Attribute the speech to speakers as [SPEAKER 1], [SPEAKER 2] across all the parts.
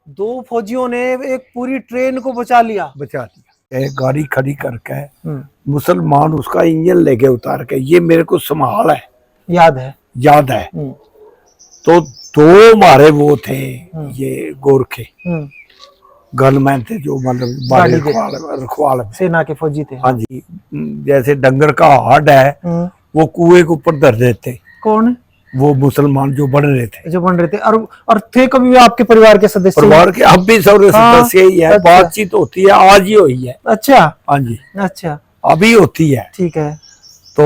[SPEAKER 1] दो फौजियों ने एक पूरी ट्रेन को बचा लिया।
[SPEAKER 2] एक गाड़ी खड़ी करके मुसलमान उसका इंजन लेके उतार के, ये मेरे को संभाल है,
[SPEAKER 1] याद है।
[SPEAKER 2] तो दो मारे वो थे, ये गोरखे गनमैन थे, जो मतलब रखवाल
[SPEAKER 1] सेना के फौजी थे।
[SPEAKER 2] हाँ जी, जैसे डंगर का हाड है वो कुएं के ऊपर धर देते।
[SPEAKER 1] कौन?
[SPEAKER 2] वो मुसलमान जो बन रहे थे
[SPEAKER 1] और थे कभी भी आपके परिवार के सदस्य?
[SPEAKER 2] परिवार के अब भी सब सदस्य ही है।
[SPEAKER 1] अच्छा।
[SPEAKER 2] बातचीत होती है, आज ही हुई है।
[SPEAKER 1] अच्छा।
[SPEAKER 2] हाँ जी,
[SPEAKER 1] अच्छा,
[SPEAKER 2] अभी होती है।
[SPEAKER 1] ठीक है।
[SPEAKER 2] तो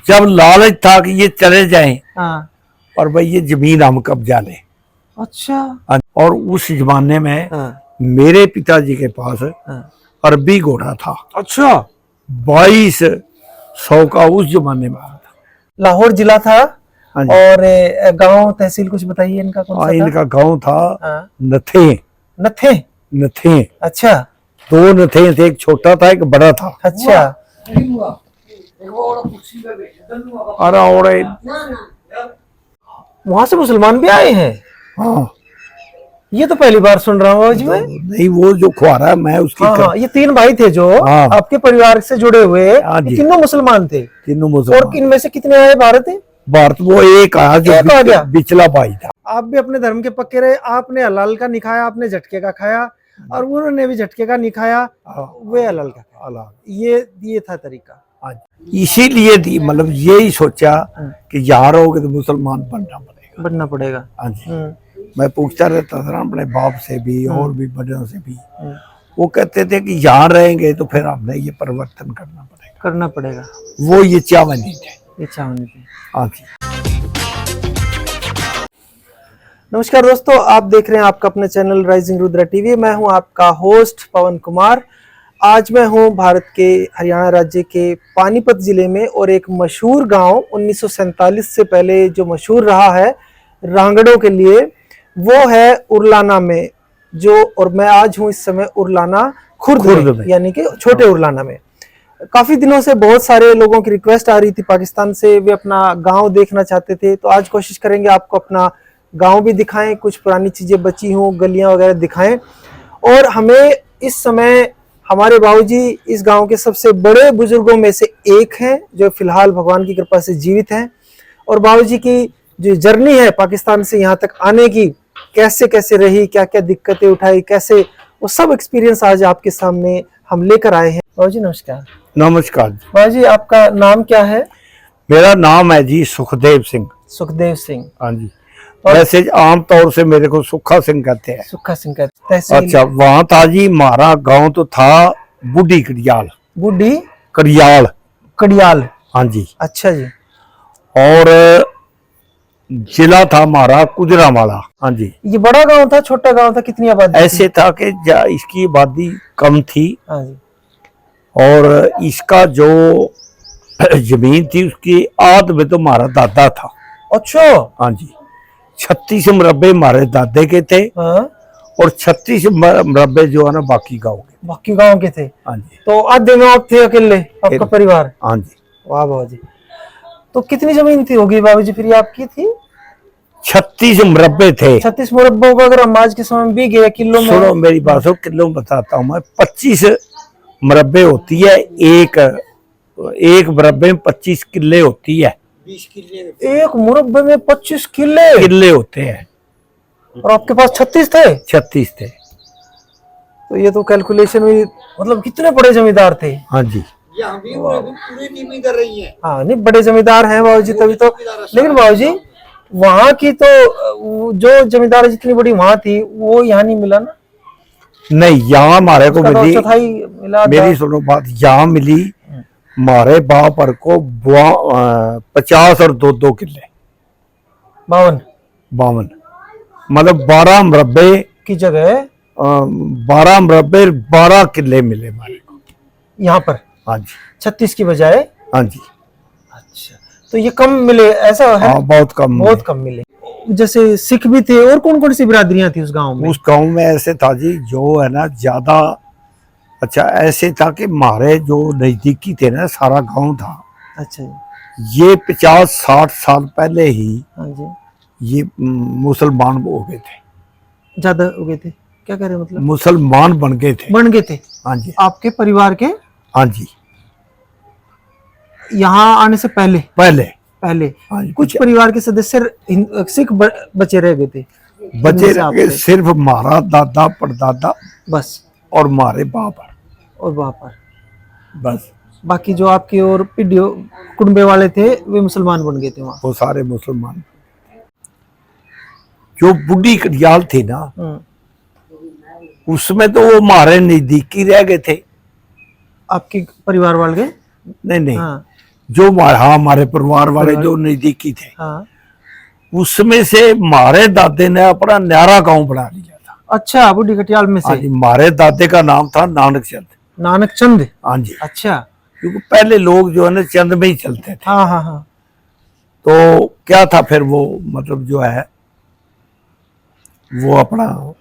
[SPEAKER 2] जब लालच था कि ये चले जाएं,
[SPEAKER 1] हाँ।
[SPEAKER 2] और भाई ये जमीन हम कब्जा लें।
[SPEAKER 1] अच्छा।
[SPEAKER 2] और उस जमाने में मेरे पिताजी के पास अरबी घोड़ा था।
[SPEAKER 1] अच्छा।
[SPEAKER 2] 2200 का उस जमाने में था।
[SPEAKER 1] लाहौर जिला था। और गांव तहसील कुछ बताइए इनका कौन सा था?
[SPEAKER 2] इनका गांव था नथे।
[SPEAKER 1] नथे?
[SPEAKER 2] नथे।
[SPEAKER 1] अच्छा।
[SPEAKER 2] दो नथे थे, एक छोटा था एक बड़ा था।
[SPEAKER 1] अच्छा।
[SPEAKER 2] अरे और
[SPEAKER 1] वहां से मुसलमान भी आए हैं?
[SPEAKER 2] हाँ,
[SPEAKER 1] ये तो पहली बार सुन रहा हूँ जी मैं।
[SPEAKER 2] नहीं, वो जो खुआरा है मैं उसकी
[SPEAKER 1] हाँ, ये तीन भाई थे जो आपके परिवार से जुड़े हुए, तीनों मुसलमान थे।
[SPEAKER 2] तीनों मुसलमान।
[SPEAKER 1] और इनमें से कितने आए भारत?
[SPEAKER 2] भारत वो एक आया जो
[SPEAKER 1] आ गया,
[SPEAKER 2] बिचला भाई था।
[SPEAKER 1] आप भी अपने धर्म के पक्के रहे, आपने हलाल का नहीं खाया, आपने झटके का खाया, और उन्होंने भी झटके का नहीं खाया, वे हलाल का खाया। ये था तरीका।
[SPEAKER 2] इसीलिए थी, मतलब यही सोचा कि यहाँ रहोगे तो मुसलमान बनना पड़ेगा। हाँ जी, मैं पूछता रहता था अपने बाप से भी और भी बड़ों से भी, वो कहते थे कि यहाँ रहेंगे तो फिर हमने ये परिवर्तन करना पड़ेगा। वो ये चावन नहीं थे। हाँ जी।
[SPEAKER 1] नमस्कार दोस्तों, आप देख रहे हैं आपका अपना चैनल राइजिंग रुद्रा टीवी। मैं हूं आपका होस्ट पवन कुमार। आज मैं हूं भारत के हरियाणा राज्य के पानीपत जिले में, और एक मशहूर गांव 1947 से पहले जो मशहूर रहा है रांगड़ों के लिए, वो है उरलाना में। और मैं आज हूं इस समय उरलाना खुर्द में, यानी कि छोटे उरलाना में। काफी दिनों से बहुत सारे लोगों की रिक्वेस्ट आ रही थी पाकिस्तान से, वे अपना गांव देखना चाहते थे। तो आज कोशिश करेंगे आपको अपना गांव भी दिखाएं, कुछ पुरानी चीजें बची हों, गलियां वगैरह दिखाएं। और हमें इस समय हमारे बाबूजी इस गांव के सबसे बड़े बुजुर्गों में से एक हैं, जो फिलहाल भगवान की कृपा से जीवित हैं। और बाबूजी की जो जर्नी है पाकिस्तान से यहाँ तक आने की, कैसे कैसे रही, क्या क्या दिक्कतें उठाई, कैसे, वो सब एक्सपीरियंस आज आपके सामने हम लेकर आए हैं। बाबूजी नमस्कार।
[SPEAKER 2] नमस्कार
[SPEAKER 1] बाबूजी, आपका नाम क्या है?
[SPEAKER 2] मेरा नाम है जी सुखदेव सिंह।
[SPEAKER 1] सुखदेव सिंह।
[SPEAKER 2] हाँ जी, वैसे आमतौर से मेरे को सुखा सिंह कहते हैं।
[SPEAKER 1] सुखा सिंह कहते हैं।
[SPEAKER 2] अच्छा, वहाँ था जी, हमारा गांव तो था बूढ़ी कड़ियाल।
[SPEAKER 1] बूढ़ी कड़ियाल।
[SPEAKER 2] हाँ जी।
[SPEAKER 1] अच्छा जी।
[SPEAKER 2] और जिला था हमारा गुजरांवाला। हाँ जी।
[SPEAKER 1] ये बड़ा गांव था, छोटा गांव था? कितनी आबादी?
[SPEAKER 2] ऐसे था कि इसकी आबादी कम थी।
[SPEAKER 1] हाँ जी।
[SPEAKER 2] और इसका जो जमीन थी उसकी आध में तो हमारा दादा था।
[SPEAKER 1] अच्छा।
[SPEAKER 2] हाँ जी, 36 मरबे हमारे दादे के थे।
[SPEAKER 1] हाँ?
[SPEAKER 2] और 36 मरबे जो है ना बाकी गांव के
[SPEAKER 1] थे।
[SPEAKER 2] हाँ जी।
[SPEAKER 1] तो आधे में आप थे अकेले, आपका परिवार?
[SPEAKER 2] हाँ जी।
[SPEAKER 1] वाह बाबा जी। तो कितनी जमीन थी होगी बाबूजी फिर आपकी? थी
[SPEAKER 2] 36 मुरब्बे थे।
[SPEAKER 1] 36 मुरब्बों को अगर हम आज के समय में भी गए किलो में,
[SPEAKER 2] सुनो मेरी बात, सुनो, किलो में बताता हूँ मैं। 25 मुरब्बे होती है, एक मुरब्बे में 25 किले होती है।
[SPEAKER 1] 20 किले एक मुरब्बे में 25 किले
[SPEAKER 2] होते हैं।
[SPEAKER 1] और आपके पास 36 थे?
[SPEAKER 2] 36 थे।
[SPEAKER 1] तो ये तो कैलकुलेशन हुई, मतलब कितने बड़े जमींदार थे।
[SPEAKER 2] हाँ जी।
[SPEAKER 3] यहाँ भी पूरी टीम कर रही है।
[SPEAKER 1] हाँ, नहीं बड़े जमींदार हैं बाबूजी, तभी तो। लेकिन बाबूजी वहाँ की तो जो जमींदार जितनी बड़ी वहाँ थी, वो यहाँ नहीं मिला ना?
[SPEAKER 2] नहीं, यहाँ हमारे को मिली,
[SPEAKER 1] चौथाई मिला।
[SPEAKER 2] मेरी सुनो बात, यहाँ मिली हमारे बाप पर को 50 और 2-2 किले। 52 मतलब 12 मुरब्बे
[SPEAKER 1] की जगह
[SPEAKER 2] 12 मुरब्बे 12 किले मिले हमारे को
[SPEAKER 1] यहाँ पर।
[SPEAKER 2] हाँ जी।
[SPEAKER 1] 36 की बजाय?
[SPEAKER 2] हाँ जी।
[SPEAKER 1] अच्छा, तो ये कम मिले ऐसा है?
[SPEAKER 2] हाँ, बहुत कम मिले।
[SPEAKER 1] जैसे सिख भी थे, और कौन कौन सी बिरादरियां थी उस गांव में?
[SPEAKER 2] उस गांव में ऐसे था जी, जो है ना ज्यादा, अच्छा ऐसे था कि हमारे जो नजदीकी थे ना, सारा गांव था।
[SPEAKER 1] अच्छा।
[SPEAKER 2] ये 50-60 साल पहले ही
[SPEAKER 1] हाँ जी।
[SPEAKER 2] ये मुसलमान हो गए थे,
[SPEAKER 1] ज्यादा हो गए थे। क्या कह रहे हैं मतलब?
[SPEAKER 2] मुसलमान बन गए थे।
[SPEAKER 1] बन गए थे
[SPEAKER 2] हाँ जी,
[SPEAKER 1] आपके परिवार के
[SPEAKER 2] हाँ जी,
[SPEAKER 1] यहाँ आने से पहले?
[SPEAKER 2] पहले।
[SPEAKER 1] पहले
[SPEAKER 2] हाँ जी,
[SPEAKER 1] कुछ परिवार के सदस्य सिख बचे रह गए थे?
[SPEAKER 2] बचे
[SPEAKER 1] जिनमें से
[SPEAKER 2] रह गए
[SPEAKER 1] आपसे?
[SPEAKER 2] सिर्फ हमारा दादा परदादा
[SPEAKER 1] बस,
[SPEAKER 2] और हमारे बाप,
[SPEAKER 1] और वहां पर
[SPEAKER 2] बस
[SPEAKER 1] बाकी जो आपकी और पीढ़ियों कुनबे वाले थे वे मुसलमान बन गए थे वहाँ।
[SPEAKER 2] वो सारे मुसलमान। जो बुढ़ी कड़ियाल थी ना, उसमें तो वो हमारे नजदीकी रह गए थे।
[SPEAKER 1] आपके परिवार वाले?
[SPEAKER 2] नहीं नहीं,
[SPEAKER 1] हाँ
[SPEAKER 2] जो हमारे परिवार वाले जो नजदीकी थे,
[SPEAKER 1] हाँ।
[SPEAKER 2] उसमें से हमारे दादे ने अपना न्यारा गांव बना लिया था।
[SPEAKER 1] अच्छा, बूढ़ी कटियाल में
[SPEAKER 2] हाँ
[SPEAKER 1] से?
[SPEAKER 2] जी, हमारे दादे का नाम था नानक चंद।
[SPEAKER 1] नानक चंद?
[SPEAKER 2] हाँ जी,
[SPEAKER 1] अच्छा।
[SPEAKER 2] क्योंकि पहले लोग जो है ना चंद में ही चलते थे।
[SPEAKER 1] हाँ हाँ हाँ।
[SPEAKER 2] तो क्या था फिर वो मतलब जो है वो अपना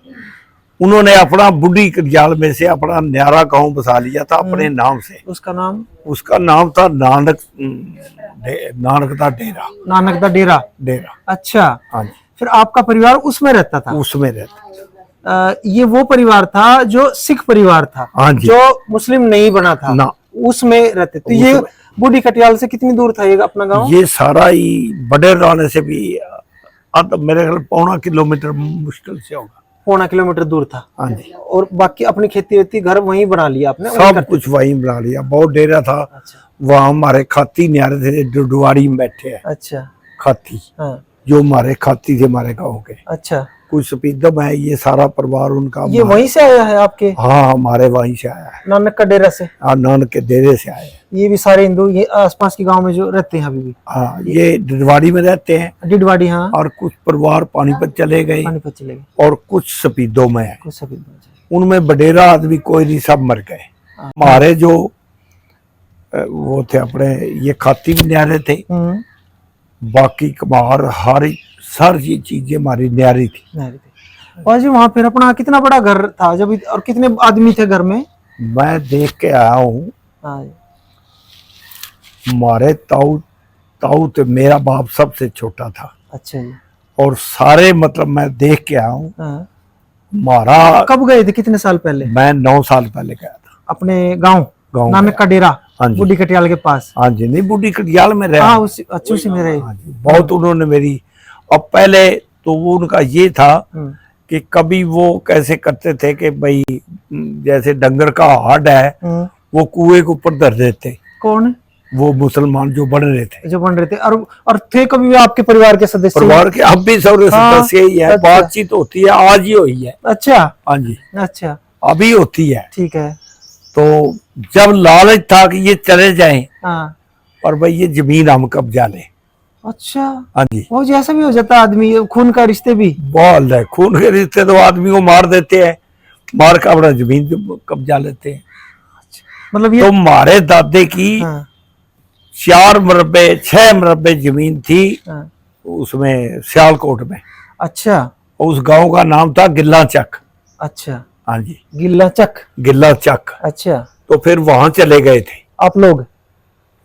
[SPEAKER 2] उन्होंने अपना बुढ़ी कड़ियाल में से अपना न्यारा गांव बसा लिया था अपने नाम से। उसका नाम था नानक, नानक दा डेरा।
[SPEAKER 1] नानक दा डेरा?
[SPEAKER 2] डेरा।
[SPEAKER 1] अच्छा।
[SPEAKER 2] हाँ जी,
[SPEAKER 1] फिर आपका परिवार उसमें रहता था?
[SPEAKER 2] उसमें रहता।
[SPEAKER 1] ये वो परिवार था जो सिख परिवार था?
[SPEAKER 2] हाँ जी,
[SPEAKER 1] जो मुस्लिम नहीं बना था
[SPEAKER 2] ना,
[SPEAKER 1] उसमें रहते। तो ये बूढ़ी कटियाल से कितनी दूर था ये अपना गांव?
[SPEAKER 2] ये सारा ही बड़े राने से भी मेरे ख्याल 1.25 किलोमीटर मुश्किल से होगा।
[SPEAKER 1] 1.25 किलोमीटर दूर था।
[SPEAKER 2] हाँ जी,
[SPEAKER 1] और बाकी अपनी खेती वेती घर वहीं बना लिया आपने?
[SPEAKER 2] सब कुछ वहीं बना लिया। बहुत डेरा था।
[SPEAKER 1] अच्छा।
[SPEAKER 2] वहाँ हमारे खाती न्यारे थे, डुडवाड़ी में बैठे हैं।
[SPEAKER 1] अच्छा।
[SPEAKER 2] खाती,
[SPEAKER 1] हाँ।
[SPEAKER 2] जो हमारे खाती थे हमारे गाँव के।
[SPEAKER 1] अच्छा।
[SPEAKER 2] कुछ सपीदम है, ये सारा परिवार उनका।
[SPEAKER 1] ये वहीं से आया है आपके?
[SPEAKER 2] हाँ, हमारे वहीं से आया है,
[SPEAKER 1] नानक का डेरा से।
[SPEAKER 2] हाँ, नानक के डेरे से आए हैं।
[SPEAKER 1] ये भी सारे हिंदू ये आसपास के गांव में जो रहते हैं अभी भी?
[SPEAKER 2] हाँ, ये डिडवाड़ी में रहते हैं।
[SPEAKER 1] डिडवाड़ी? हाँ।
[SPEAKER 2] और कुछ परिवार पानीपत चले गए,
[SPEAKER 1] पानीपत चले गए।
[SPEAKER 2] और कुछ सपीदों में है।
[SPEAKER 1] कुछ सभी
[SPEAKER 2] उनमें बडेरा आदमी कोई नहीं, सब मर गए। हमारे जो वो थे अपने ये खाती भी न्यारे थे, बाकी कमार हर सारी चीजें हमारी न्यारी थी।
[SPEAKER 1] और जी वहाँ फिर अपना कितना बड़ा घर था जब, और कितने आदमी थे घर में?
[SPEAKER 2] मैं देख के आया हूँ। हमारे ताऊ तो मेरा बाप सबसे छोटा था।
[SPEAKER 1] अच्छा जी।
[SPEAKER 2] और सारे मतलब मैं देख के आया हूँ। हमारा
[SPEAKER 1] कब गए थे, कितने साल पहले?
[SPEAKER 2] मैं 9 साल पहले गया था
[SPEAKER 1] अपने गांव नानक का डेरा।
[SPEAKER 2] हाँ जी,
[SPEAKER 1] बूढ़ी कटियाल के पास।
[SPEAKER 2] हाँ जी, नहीं बूढ़ी कटियाल में रहा।
[SPEAKER 1] हाँ, उसी में रहे।
[SPEAKER 2] हाँ जी, बहुत उन्होंने मेरी। अब पहले तो वो उनका ये था कि कभी वो कैसे करते थे कि भाई जैसे डंगर का हाड है वो कुएं के ऊपर धर देते।
[SPEAKER 1] कौन?
[SPEAKER 2] वो मुसलमान जो बन रहे थे,
[SPEAKER 1] और थे कभी भी आपके परिवार के सदस्य?
[SPEAKER 2] परिवार के अब भी सब सदस्य ही है।
[SPEAKER 1] अच्छा।
[SPEAKER 2] बातचीत होती है, आज ही हुई है।
[SPEAKER 1] अच्छा।
[SPEAKER 2] हाँ जी,
[SPEAKER 1] अच्छा,
[SPEAKER 2] अभी होती है।
[SPEAKER 1] ठीक है।
[SPEAKER 2] तो जब लालच था कि ये चले जाएं,
[SPEAKER 1] हाँ।
[SPEAKER 2] और भाई ये जमीन हम कब्जा लें।
[SPEAKER 1] अच्छा।
[SPEAKER 2] हाँ जी,
[SPEAKER 1] वो जैसा भी हो जाता आदमी, खून का रिश्ते भी।
[SPEAKER 2] बहुत है, खून के रिश्ते तो आदमी को मार देते हैं, मार का अपना जमीन कब्जा लेते हैं।
[SPEAKER 1] मतलब ये
[SPEAKER 2] तो हमारे दादे की 4 मरबे 6 मरबे जमीन थी उसमें सियालकोट में।
[SPEAKER 1] अच्छा।
[SPEAKER 2] उस गांव का नाम था गिल्ला चक।
[SPEAKER 1] अच्छा।
[SPEAKER 2] हाँ जी,
[SPEAKER 1] गिल्ला चक।
[SPEAKER 2] गिल्ला चक।
[SPEAKER 1] अच्छा।
[SPEAKER 2] तो फिर वहां चले गए थे
[SPEAKER 1] आप लोग?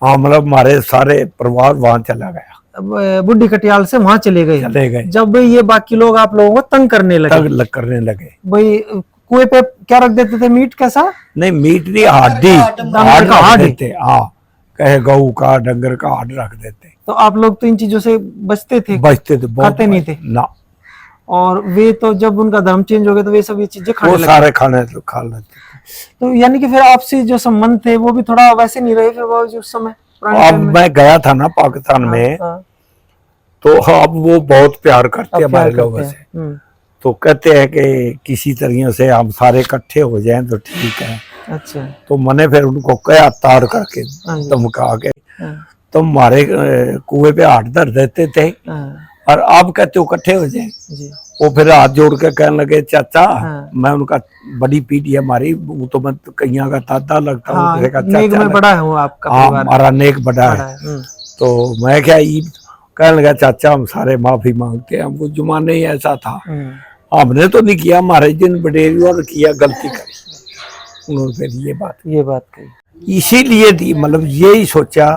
[SPEAKER 2] हाँ, मतलब हमारे सारे परिवार वहां चला गया।
[SPEAKER 1] बुढ़ी कटियाल से वहां चले गए। जब ये बाकी लोग आप लोगों को तंग करने लगे भाई, कुएं पे क्या रख देते थे, मीट कैसा? नहीं,
[SPEAKER 2] मीट नहीं, हड्डी, हाड देते। हाँ, कहे गऊ का, डंगर का हाड रख देते।
[SPEAKER 1] तो आप लोग तो इन चीजों से बचते थे? खाते नहीं थे
[SPEAKER 2] ना।
[SPEAKER 1] और वे तो जब उनका धर्म चेंज हो गया तो वे सब ये चीजें खाने लगे?
[SPEAKER 2] सारे खाने तो खा लेते थे।
[SPEAKER 1] तो यानी कि फिर आपसे जो संबंध थे वो भी थोड़ा वैसे नहीं रहे फिर वो जो उस समय?
[SPEAKER 2] अब मैं गया था ना पाकिस्तान में, तो अब वो बहुत प्यार करते हैं हमारे लोगों से। तो कहते हैं कि किसी तरह से हम सारे इकट्ठे हो जाएं तो ठीक है।
[SPEAKER 1] अच्छा।
[SPEAKER 2] तो मैंने फिर उनको कहा तार करके धमका के, तो हमारे कुएं पे हाथ धर देते थे, और आप कहते हो इकट्ठे हो जाए। वो फिर हाथ जोड़ के कहने लगे चाचा, मैं उनका बड़ी पीढ़ी है हमारी, वो तो मैं कहीं का दादा लगता हूँ,
[SPEAKER 1] नेक में बड़ा है वो आपका परिवार।
[SPEAKER 2] हमारा नेक बड़ा है। तो मैं क्या कहने लगा चाचा हम सारे माफी मांगते हैं, वो जमाने ही ऐसा था, हमने तो नहीं किया, हमारे जिन बडेरियों ने किया, गलती करी उन्होंने। फिर ये बात कही, इसीलिए थी मतलब यही सोचा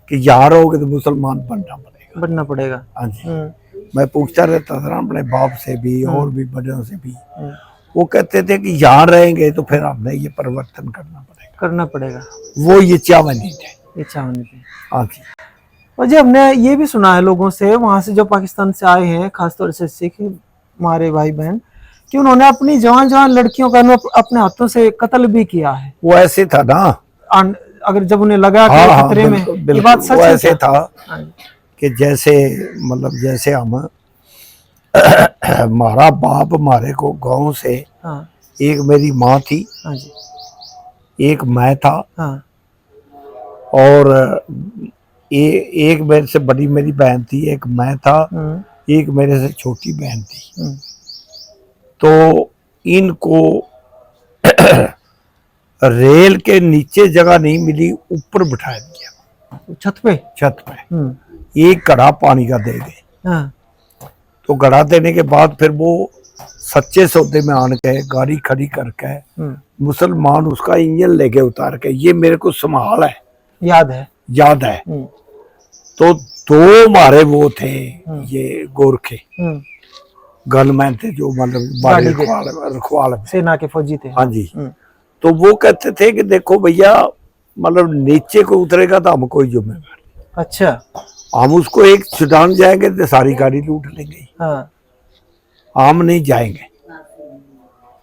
[SPEAKER 2] कि यहाँ रहोगे तो मुसलमान बनना पड़ेगा। हाँ जी, मैं पूछता रहता था अपने बाप से भी और भी बड़ों से भी, वो कहते थे कि यहाँ रहेंगे तो फिर हमें ये परिवर्तन करना पड़ेगा। वो ये चाहवा नहीं थे। हाँ जी।
[SPEAKER 1] और जी हमने ये भी सुना है लोगों से, वहां से जो पाकिस्तान से आए हैं, खासतौर से सिख हमारे भाई बहन, कि उन्होंने अपनी जवान जवान लड़कियों का अपने हाथों से कत्ल भी किया है।
[SPEAKER 2] वो ऐसे था ना,
[SPEAKER 1] अगर जब उन्हें लगा कि
[SPEAKER 2] हाँ,
[SPEAKER 1] खतरे में, ये बात सच
[SPEAKER 2] वो
[SPEAKER 1] है
[SPEAKER 2] ऐसे
[SPEAKER 1] क्या?
[SPEAKER 2] था कि जैसे मतलब जैसे हम हमारा बाप हमारे को गांव से,
[SPEAKER 1] हाँ,
[SPEAKER 2] एक मेरी माँ थी,
[SPEAKER 1] हाँ जी,
[SPEAKER 2] एक मैं था,
[SPEAKER 1] हाँ,
[SPEAKER 2] और एक मेरे से बड़ी मेरी बहन थी, एक मैं था, एक मेरे से छोटी बहन थी। तो इनको रेल के नीचे जगह नहीं मिली, ऊपर बिठा दिया,
[SPEAKER 1] छत पे।
[SPEAKER 2] एक घड़ा पानी का दे गए।
[SPEAKER 1] हाँ,
[SPEAKER 2] तो घड़ा देने के बाद फिर वो सच्चे सौदे में आन के गाड़ी खड़ी करके मुसलमान उसका इंजन लेके उतार के, ये मेरे को संभाल है, याद है। तो दो हमारे वो थे, ये गोरखे गनमैन थे, जो मतलब रखवाल
[SPEAKER 1] सेना के फौजी थे।
[SPEAKER 2] हाँ जी। तो वो कहते थे कि देखो भैया, मतलब नीचे को उतरेगा तो हम कोई जिम्मेवार।
[SPEAKER 1] अच्छा।
[SPEAKER 2] हम उसको एक छुड़ान जाएंगे तो सारी गाड़ी लूट लेंगे।
[SPEAKER 1] हाँ।
[SPEAKER 2] हम नहीं जाएंगे,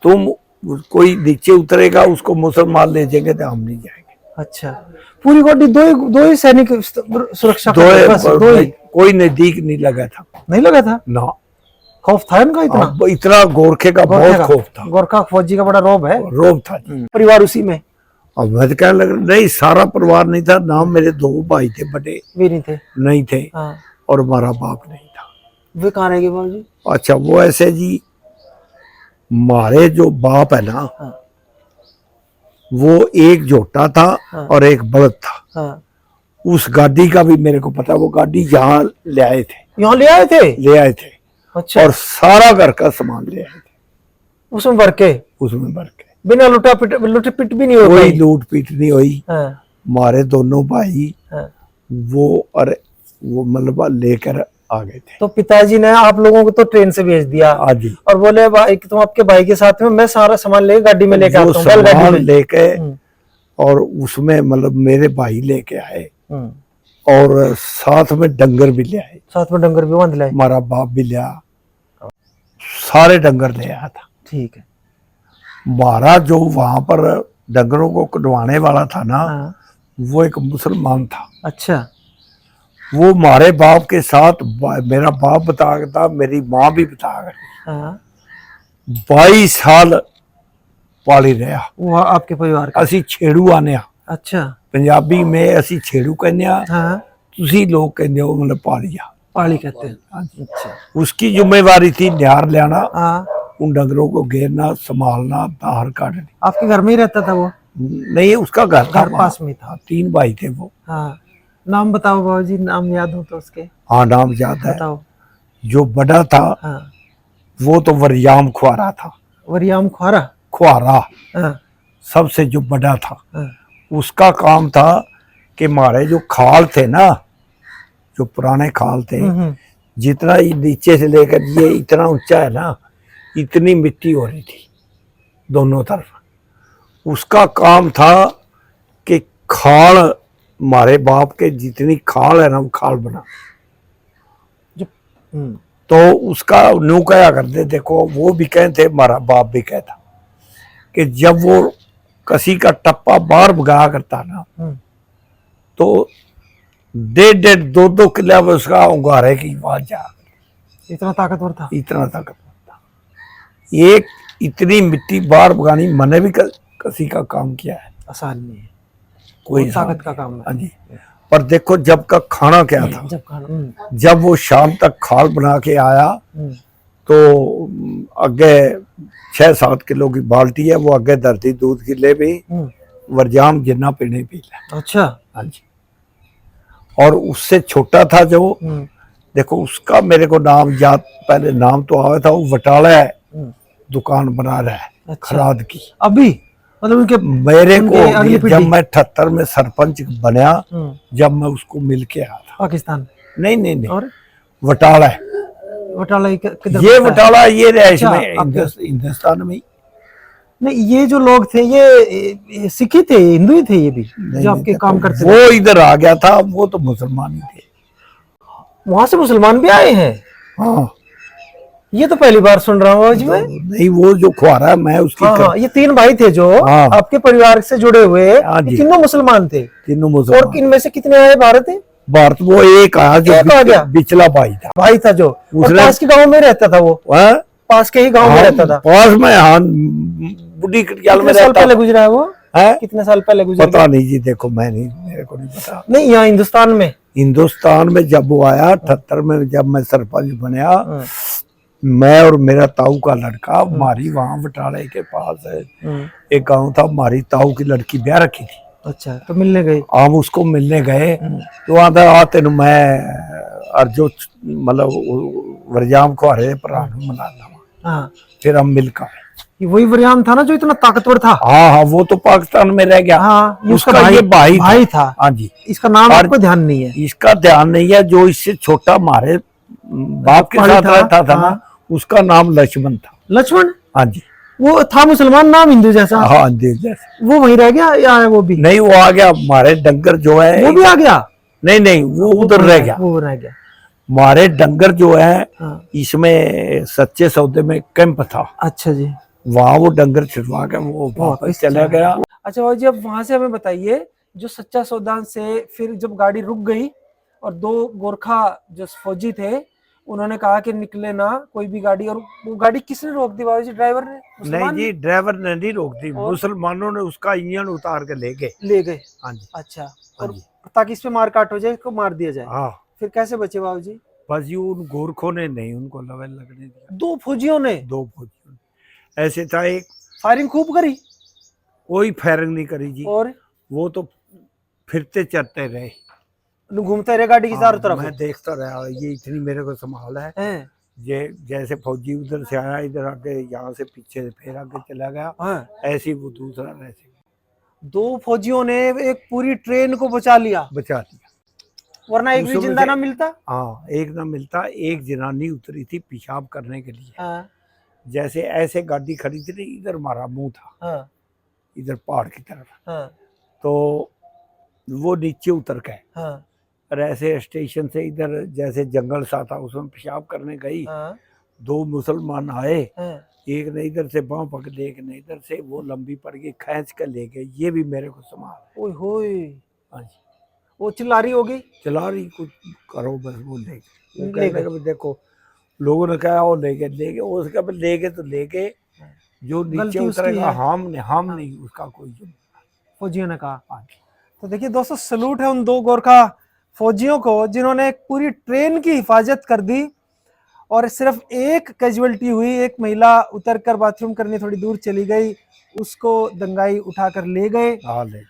[SPEAKER 2] तुम कोई नीचे उतरेगा उसको मुसलमान ले जाएंगे तो हम नहीं जाएंगे।
[SPEAKER 1] अच्छा, पूरी गाड़ी दो ही सैनिक सुरक्षा
[SPEAKER 2] दो ही, कोई नजदीक नहीं लगा था।
[SPEAKER 1] नहीं लगा था
[SPEAKER 2] ना,
[SPEAKER 1] खौफ था इनका
[SPEAKER 2] इतना गोरखे का बहुत खौफ था।
[SPEAKER 1] गोरखा फौजी का बड़ा रोब है,
[SPEAKER 2] रोब था।
[SPEAKER 1] परिवार उसी में।
[SPEAKER 2] अब मैं तो कहने लगा, नहीं सारा परिवार नहीं था ना, मेरे दो भाई थे बड़े,
[SPEAKER 1] वे नहीं थे।
[SPEAKER 2] हाँ। और हमारा बाप नहीं था।
[SPEAKER 1] वे कहाँ रह गए बाबूजी?
[SPEAKER 2] अच्छा, वो ऐसे जी, हमारे जो बाप है ना,
[SPEAKER 1] हाँ।
[SPEAKER 2] वो एक जोटा था, हाँ। और एक बलद था।
[SPEAKER 1] हाँ।
[SPEAKER 2] उस गाड़ी का भी मेरे को पता, वो गाड़ी यहाँ ले आए थे।
[SPEAKER 1] यहाँ ले आए थे? अच्छा। और
[SPEAKER 2] सारा घर का सामान ले आए थे,
[SPEAKER 1] उसमें भर के बिना लूट पिट भी नहीं हुई?
[SPEAKER 2] कोई लूट पीट नहीं हुई।
[SPEAKER 1] हाँ।
[SPEAKER 2] हमारे दोनों भाई, हाँ। वो मतलब लेकर आ गए थे।
[SPEAKER 1] तो पिताजी ने आप लोगों को तो ट्रेन से भेज दिया।
[SPEAKER 2] हाँ जी।
[SPEAKER 1] और बोले भाई तुम आपके भाई के साथ में, मैं सारा सामान लेके गाड़ी में लेके आता हूँ,
[SPEAKER 2] सामान लेके, और उसमें मतलब मेरे भाई लेके आए, और साथ में डंगर भी ले आए।
[SPEAKER 1] बांध लाए।
[SPEAKER 2] हमारा बाप भी लिया, सारे डंगर ले आया था।
[SPEAKER 1] ठीक है।
[SPEAKER 2] हमारा जो वहां पर डंगरों को कटवाने वाला था ना, हाँ। वो एक मुसलमान था।
[SPEAKER 1] अच्छा।
[SPEAKER 2] वो हमारे बाप के साथ, मेरा बाप बताता, मेरी माँ भी बता गई, हाँ। 22 साल पाली रहा
[SPEAKER 1] वो आपके परिवार का?
[SPEAKER 2] असी छेड़ू आने।
[SPEAKER 1] अच्छा।
[SPEAKER 2] पंजाबी में असी छेड़ू कहने,
[SPEAKER 1] हाँ।
[SPEAKER 2] तुसी लोग कहते हो मतलब पाली
[SPEAKER 1] कहते हैं।
[SPEAKER 2] अच्छा। उसकी जिम्मेवारी थी न्यार लाना, हाँ। उन डंगरों को घेरना, संभालना, बाहर काटना।
[SPEAKER 1] आपके घर में ही रहता था वो?
[SPEAKER 2] नहीं, उसका घर
[SPEAKER 1] पास में था।
[SPEAKER 2] 3 भाई थे वो।
[SPEAKER 1] हाँ। नाम बताओ बाबूजी, नाम याद हो तो उसके?
[SPEAKER 2] हाँ, नाम याद है।
[SPEAKER 1] बताओ।
[SPEAKER 2] जो बड़ा था, हाँ। वो तो वरियाम खुआरा था। खुआरा, हाँ। सबसे जो बड़ा था, हाँ। उसका काम था कि हमारे जो खाल थे ना, जो पुराने खाल थे, जितना नीचे से लेकर ये इतना ऊंचा है ना, इतनी मिट्टी हो रही थी दोनों तरफ। उसका काम था कि खाल, हमारे बाप के जितनी खाल है ना, वो खाल बना। तो उसका न्यू कहा करते, देखो वो भी कहते, हमारा बाप भी कहता कि जब वो कसी का टप्पा बाहर भगाया करता ना, तो 1.5 2 किला में उसका उंगारे की आवाज जा।
[SPEAKER 1] इतना ताकतवर था?
[SPEAKER 2] इतना ताकतवर था। एक इतनी मिट्टी बाहर भगानी, मैंने भी कसी का काम किया है,
[SPEAKER 1] आसान नहीं है,
[SPEAKER 2] कोई
[SPEAKER 1] ताकत का काम है।
[SPEAKER 2] हाँ जी। पर देखो जब का खाना क्या था, जब वो शाम तक खाल बना के आया, तो अगे 6-7 किलो की बाल्टी है, वो अगे धरती दूध की ले भी, वरजाम जिन्ना पीने पी ले।
[SPEAKER 1] अच्छा।
[SPEAKER 2] हाँ जी। और उससे छोटा था जो, देखो उसका मेरे को नाम याद, पहले नाम तो आया था, वो वटाला है, दुकान बना रहा है। अच्छा। खराद की।
[SPEAKER 1] अभी मतलब उनके
[SPEAKER 2] मेरे को जब मैं 78 में सरपंच बना, जब मैं उसको मिल के आया था
[SPEAKER 1] पाकिस्तान।
[SPEAKER 2] नहीं।
[SPEAKER 1] और
[SPEAKER 2] वटाला है,
[SPEAKER 1] वटाला
[SPEAKER 2] ये वटाला, ये रैश में हिंदुस्तान में।
[SPEAKER 1] नहीं, ये जो लोग थे ये सिखी थे, हिंदू ही थे ये भी जो आपके काम करते थे?
[SPEAKER 2] वो इधर आ गया था, वो तो मुसलमान ही थे।
[SPEAKER 1] वहां से मुसलमान भी आए हैं?
[SPEAKER 2] हाँ,
[SPEAKER 1] ये तो पहली बार सुन रहा हूँ आज मैं।
[SPEAKER 2] नहीं वो जो खुआरा मैं उसकी
[SPEAKER 1] हाँ, ये 3 भाई थे जो
[SPEAKER 2] हाँ।
[SPEAKER 1] आपके परिवार से जुड़े हुए,
[SPEAKER 2] हाँ जी।
[SPEAKER 1] ये तीनों मुसलमान थे।
[SPEAKER 2] तीनों
[SPEAKER 1] और
[SPEAKER 2] मुसलमान।
[SPEAKER 1] इनमें से कितने आए भारत?
[SPEAKER 2] भारत वो एक आया जो
[SPEAKER 1] एक आ गया?
[SPEAKER 2] बिचला भाई था।
[SPEAKER 1] भाई था जो, और
[SPEAKER 2] उसने-
[SPEAKER 1] पास के गांव में रहता था वो?
[SPEAKER 2] हाँ?
[SPEAKER 1] पास के ही गांव में
[SPEAKER 2] हाँ,
[SPEAKER 1] रहता था?
[SPEAKER 2] पास में, हाँ, बुढ़ी कटियाल में
[SPEAKER 1] कितने साल
[SPEAKER 2] रहता
[SPEAKER 1] पहले
[SPEAKER 2] था।
[SPEAKER 1] गुजरा है वो?
[SPEAKER 2] है?
[SPEAKER 1] कितने साल पहले गुजरा?
[SPEAKER 2] पता नहीं जी, देखो मैं नहीं, मेरे को नहीं पता।
[SPEAKER 1] नहीं, यहाँ हिंदुस्तान में?
[SPEAKER 2] हिंदुस्तान में जब वो आया 78 में, जब मैं सरपंच बनया,
[SPEAKER 1] हाँ।
[SPEAKER 2] मैं और मेरा ताऊ का लड़का मारी वहां बटाले के पास है एक गांव था, मारी ताऊ की लड़की ब्याह रखी थी।
[SPEAKER 1] अच्छा, तो मिलने गए?
[SPEAKER 2] हम उसको मिलने गए तो आंदा आ तेन मैं अर्जो मतलब वरजाम को हरे भरा मना लवा।
[SPEAKER 1] हाँ,
[SPEAKER 2] फिर हम मिलकर आए।
[SPEAKER 1] ये वही वरियाम था ना जो इतना ताकतवर था?
[SPEAKER 2] हाँ हाँ, वो तो पाकिस्तान में रह गया।
[SPEAKER 1] हाँ, ये
[SPEAKER 2] उसका ये भाई
[SPEAKER 1] था।
[SPEAKER 2] हाँ जी।
[SPEAKER 1] इसका नाम
[SPEAKER 2] और-
[SPEAKER 1] आपको ध्यान नहीं है?
[SPEAKER 2] इसका ध्यान नहीं है, जो इससे छोटा हमारे बाप के
[SPEAKER 1] पहले
[SPEAKER 2] साथ
[SPEAKER 1] था,
[SPEAKER 2] रहता था
[SPEAKER 1] हाँ।
[SPEAKER 2] ना, उसका नाम लक्ष्मण था।
[SPEAKER 1] लक्ष्मण?
[SPEAKER 2] हाँ जी।
[SPEAKER 1] वो था मुसलमान, नाम हिंदू जैसा?
[SPEAKER 2] हाँ देख जैसे।
[SPEAKER 1] वो वहीं रह गया या वो भी?
[SPEAKER 2] नहीं, वो आ गया हमारे डंगर जो है।
[SPEAKER 1] वो भी आ गया?
[SPEAKER 2] नहीं नहीं, वो उधर रह गया।
[SPEAKER 1] वो रह गया।
[SPEAKER 2] हमारे डंगर जो है
[SPEAKER 1] हाँ।
[SPEAKER 2] इसमें सच्चे सौदे में कैंप था,
[SPEAKER 1] अच्छा जी।
[SPEAKER 2] वहां वो डंगर छिड़वा के वो वापस चला गया।
[SPEAKER 1] अच्छा बाबू जी, अब वहां से हमें बताइए, जो सच्चा सौदा से फिर जब गाड़ी रुक गई और 2 गोरखा जो फौजी थे उन्होंने कहा कि निकले ना कोई भी गाड़ी, और वो गाड़ी किसने रोक दी बाबू जी? ड्राइवर ने?
[SPEAKER 2] नहीं
[SPEAKER 1] मुसलमान
[SPEAKER 2] जी, ड्राइवर ने नहीं रोक दी,
[SPEAKER 1] और?
[SPEAKER 2] मुसलमानों ने उसका इंजन उतार के ले गए।
[SPEAKER 1] ले गए?
[SPEAKER 2] हाँ जी।
[SPEAKER 1] अच्छा,
[SPEAKER 2] हाँ
[SPEAKER 1] और
[SPEAKER 2] जी।
[SPEAKER 1] ताकि इस पे मार काट हो जाए, इसको मार दिया जाए।
[SPEAKER 2] हाँ,
[SPEAKER 1] फिर कैसे बचे बाबू जी?
[SPEAKER 2] बस ये उन गोरखों ने नहीं उनको लेवल लगने दिया।
[SPEAKER 1] 2 फौजियों ने?
[SPEAKER 2] 2 फौजियों ने। ऐसे था, एक
[SPEAKER 1] फायरिंग खूब करी?
[SPEAKER 2] कोई फायरिंग नहीं करी जी,
[SPEAKER 1] और
[SPEAKER 2] वो तो फिरते चलते रहे।
[SPEAKER 1] घूमते रहे गाड़ी की चारों
[SPEAKER 2] हाँ,
[SPEAKER 1] तरफ?
[SPEAKER 2] मैं देखता रहा, ये इतनी मेरे को संभाल है।
[SPEAKER 1] हैं?
[SPEAKER 2] जैसे फौजी उधर से आया, इधर आके यहाँ से पीछे से फिर आगे चला गया,
[SPEAKER 1] हाँ।
[SPEAKER 2] ऐसे ही वो दूसरा ऐसे
[SPEAKER 1] 2 फौजियों ने एक पूरी ट्रेन को बचा लिया,
[SPEAKER 2] बचा दिया।
[SPEAKER 1] वरना एक भी
[SPEAKER 2] उसमें
[SPEAKER 1] जिंदा
[SPEAKER 2] से-
[SPEAKER 1] ना मिलता।
[SPEAKER 2] हाँ, एक ना मिलता। एक जनानी उतरी थी पेशाब करने के लिए,
[SPEAKER 1] हाँ,
[SPEAKER 2] जैसे ऐसे गाड़ी खड़ी थी, इधर हमारा मुंह था,
[SPEAKER 1] हाँ,
[SPEAKER 2] इधर पहाड़ की तरफ,
[SPEAKER 1] हाँ,
[SPEAKER 2] तो वो नीचे उतर गए
[SPEAKER 1] हाँ,
[SPEAKER 2] और ऐसे स्टेशन से इधर जैसे जंगल सा था, उसमें पेशाब करने गई।
[SPEAKER 1] हाँ,
[SPEAKER 2] 2 मुसलमान आए,
[SPEAKER 1] हाँ।
[SPEAKER 2] एक ने इधर से बांह पकड़े, एक ने इधर से, वो लंबी पड़ गई, खींच कर ले गए। ये भी मेरे को संभाल।
[SPEAKER 1] ओए होए,
[SPEAKER 2] हाँ जी।
[SPEAKER 1] वो चिल्ला रही होगी?
[SPEAKER 2] चला रही, कुछ करो बस, वो ले गए। वो
[SPEAKER 1] ले
[SPEAKER 2] कहने
[SPEAKER 1] गए।
[SPEAKER 2] लगे, देखो लोगों ने कहा वो ले गए, उसका भी ले गए तो ले गए, जो नीचे
[SPEAKER 1] गलती उसकी
[SPEAKER 2] उतरेगा
[SPEAKER 1] है।
[SPEAKER 2] हम नहीं, उसका कोई जुर्म।
[SPEAKER 1] फौजियों ने कहा।
[SPEAKER 2] हाँ जी।
[SPEAKER 1] तो देखिए दोस्तों, सलूट है उन 2 गोरखा फौजियों को जिन्होंने एक पूरी ट्रेन की हिफाजत कर दी, और सिर्फ एक कैजुअलिटी हुई, एक महिला उतरकर बाथरूम करने थोड़ी दूर चली गई, उसको दंगाई उठाकर ले गए।
[SPEAKER 2] हाँ, ले गए।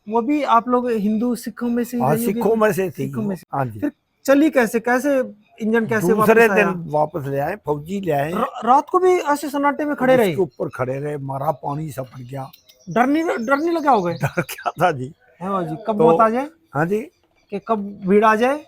[SPEAKER 1] वो भी आप लोग हिंदू सिखों में से ही
[SPEAKER 2] हाँ,
[SPEAKER 1] रही होगी?
[SPEAKER 2] सिखों में से थी
[SPEAKER 1] सिखों में से।
[SPEAKER 2] हाँ जी।
[SPEAKER 1] फिर चली कैसे, इंजन कैसे वापस
[SPEAKER 2] दूसरे
[SPEAKER 1] आया?
[SPEAKER 2] दिन वापस ले आए, फौजी ले आए।
[SPEAKER 1] रात को भी ऐसे सन्नाटे में खड़े रहे?
[SPEAKER 2] उसके ऊपर खड़े रहे, मारा, पानी सपट गया।
[SPEAKER 1] डर नहीं लगा होगा?
[SPEAKER 2] डर क्या था जी।
[SPEAKER 1] है बाबूजी, कब
[SPEAKER 2] तो-
[SPEAKER 1] मौत आ जाए,
[SPEAKER 2] हाँ जी,
[SPEAKER 1] कि कब भीड़ आ जाए?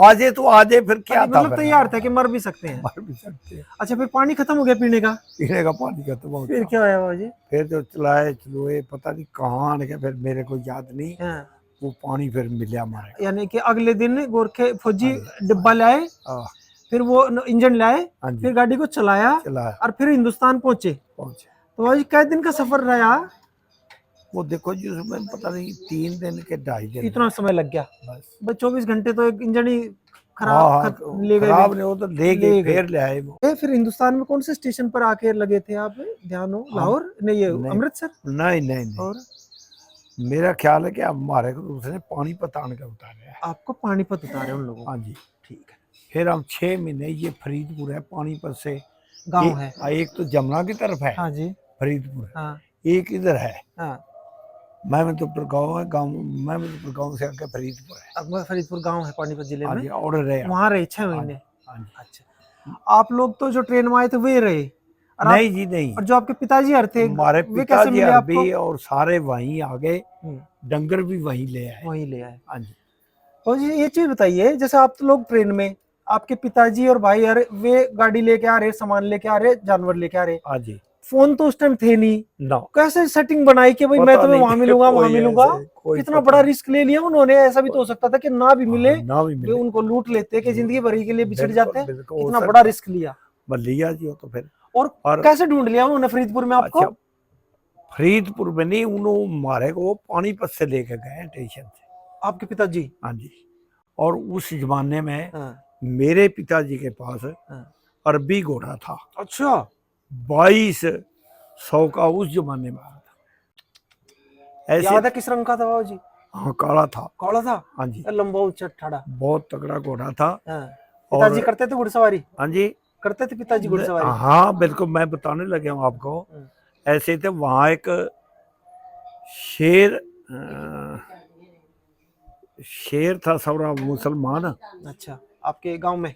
[SPEAKER 2] आजे तो आजे, फिर क्या था,
[SPEAKER 1] मतलब
[SPEAKER 2] फिर
[SPEAKER 1] तैयार था कि मर भी सकते हैं।
[SPEAKER 2] मर भी सकते हैं।
[SPEAKER 1] अच्छा, फिर पानी खत्म हो गया पीने का?
[SPEAKER 2] पीने का पानी खत्म हो
[SPEAKER 1] फिर
[SPEAKER 2] गया।
[SPEAKER 1] क्या होया बाबूजी?
[SPEAKER 2] फिर जो चलोए, पता नहीं कहाँ आने के, फिर मेरे को याद नहीं,
[SPEAKER 1] हाँ,
[SPEAKER 2] वो पानी फिर मिला हमारे।
[SPEAKER 1] यानी कि अगले दिन गोरखे फौजी डिब्बा लाए,
[SPEAKER 2] हाँ
[SPEAKER 1] फिर वो इंजन लाए,
[SPEAKER 2] हाँ जी,
[SPEAKER 1] फिर गाड़ी को चलाया
[SPEAKER 2] चलाया,
[SPEAKER 1] और फिर हिंदुस्तान पहुंचे।
[SPEAKER 2] पहुंचे।
[SPEAKER 1] तो बाबूजी कै दिन का सफर रहा?
[SPEAKER 2] वो देखो जी, उसमें पता नहीं 3 दिन के 2.5 दिन
[SPEAKER 1] इतना समय लग गया?
[SPEAKER 2] बस।
[SPEAKER 1] बस 24 घंटे तो एक इंजन ही
[SPEAKER 2] हाँ हाँ,
[SPEAKER 1] ले गए।
[SPEAKER 2] खराब नहीं, वो तो ले गए,
[SPEAKER 1] ले गए।
[SPEAKER 2] फिर ले आए वो।
[SPEAKER 1] फिर हिंदुस्तान में कौन से स्टेशन पर आके लगे थे आप? ध्यान हो, लाहौर नहीं, ये
[SPEAKER 2] नहीं।
[SPEAKER 1] अमृतसर?
[SPEAKER 2] नहीं नहीं नहीं,
[SPEAKER 1] और
[SPEAKER 2] मेरा ख्याल है कि हमारे को उसने पानीपत आने का उतारा है।
[SPEAKER 1] आपको पानीपत उतारे उन लोगों को?
[SPEAKER 2] हाँ जी।
[SPEAKER 1] ठीक है।
[SPEAKER 2] फिर हम 6 महीने, ये फरीदपुर है, पानीपत से
[SPEAKER 1] गांव है?
[SPEAKER 2] एक तो जमुना की तरफ है
[SPEAKER 1] हाँ जी।
[SPEAKER 2] फरीदपुर,
[SPEAKER 1] हाँ,
[SPEAKER 2] एक इधर है
[SPEAKER 1] हाँ।
[SPEAKER 2] महमदपुर गाँव है, महमदपुर गाँव से आगे फरीदपुर है।
[SPEAKER 1] अब फरीदपुर गांव है पानीपत जिले
[SPEAKER 2] हाँ
[SPEAKER 1] में,
[SPEAKER 2] जी, और रहे हम।
[SPEAKER 1] वहाँ रहे 6 महीने?
[SPEAKER 2] हाँ जी।
[SPEAKER 1] अच्छा, आप लोग तो जो ट्रेन में आए थे वे रहे? और
[SPEAKER 2] नहीं जी नहीं,
[SPEAKER 1] और जो आपके पिताजी हर थे,
[SPEAKER 2] हमारे
[SPEAKER 1] वे कैसे
[SPEAKER 2] पिताजी
[SPEAKER 1] मिले आपको?
[SPEAKER 2] अरबी और सारे वहीं आ गए,
[SPEAKER 1] हम्म,
[SPEAKER 2] डंगर भी वहीं ले आए।
[SPEAKER 1] वहीं ले आए।
[SPEAKER 2] हाँ जी।
[SPEAKER 1] और ये चीज बताइए, जैसे आप तो लोग ट्रेन में, आपके पिताजी और भाई वे गाड़ी लेके आ रहे, सामान लेके आ रहे, जानवर लेके आ रहे,
[SPEAKER 2] हाँ जी।
[SPEAKER 1] फोन तो उस टाइम थे नहीं,
[SPEAKER 2] ना
[SPEAKER 1] कैसे सेटिंग बनाई कि भाई मैं
[SPEAKER 2] पता
[SPEAKER 1] तुम्हें
[SPEAKER 2] नहीं
[SPEAKER 1] वहां मिलूंगा
[SPEAKER 2] कोई
[SPEAKER 1] वहां मिलूंगा?
[SPEAKER 2] ऐसे कोई
[SPEAKER 1] कितना
[SPEAKER 2] पता
[SPEAKER 1] बड़ा
[SPEAKER 2] नहीं।
[SPEAKER 1] रिस्क ले लिया उन्होंने, ऐसा भी तो हो सकता था कि ना भी मिले,
[SPEAKER 2] हाँ, ना भी
[SPEAKER 1] वे
[SPEAKER 2] मिले,
[SPEAKER 1] उनको लूट लेते कि जिंदगी भर के लिए बिछड़
[SPEAKER 2] बिल्कुल
[SPEAKER 1] जाते।
[SPEAKER 2] बिल्कुल हो
[SPEAKER 1] कितना बड़ा
[SPEAKER 2] सकता,
[SPEAKER 1] रिस्क लिया।
[SPEAKER 2] बस लिया जी वो तो फिर।
[SPEAKER 1] और
[SPEAKER 2] और
[SPEAKER 1] कैसे ढूंढ लिया उन्होंने फरीदपुर में आपको?
[SPEAKER 2] अच्छा, फरीदपुर में नहीं, उन्होंने मारे को पानीपत से लेके गए स्टेशन से।
[SPEAKER 1] आपके पिताजी?
[SPEAKER 2] हाँ जी। और उस जमाने में
[SPEAKER 1] हाँ,
[SPEAKER 2] मेरे पिताजी के पास
[SPEAKER 1] हाँ।
[SPEAKER 2] अरबी घोड़ा था,
[SPEAKER 1] अच्छा,
[SPEAKER 2] 2200 का, उस जमाने में आया था ऐसे।
[SPEAKER 1] याद है किस रंग का था बाबूजी?
[SPEAKER 2] हाँ, काला था।
[SPEAKER 1] काला था?
[SPEAKER 2] हाँ जी,
[SPEAKER 1] लंबा ऊंचा ठाड़ा?
[SPEAKER 2] बहुत तगड़ा घोड़ा था।
[SPEAKER 1] हाँ।
[SPEAKER 2] और
[SPEAKER 1] पिताजी करते थे घुड़सवारी?
[SPEAKER 2] हाँ जी,
[SPEAKER 1] करते थे पिताजी घुड़सवारी?
[SPEAKER 2] हाँ बिल्कुल, मैं बताने लगा हूँ आपको।
[SPEAKER 1] हम्म।
[SPEAKER 2] ऐसे थे, वहाँ एक शेर शेर था सवरा मुसलमान।
[SPEAKER 1] अच्छा, आपके गांव में,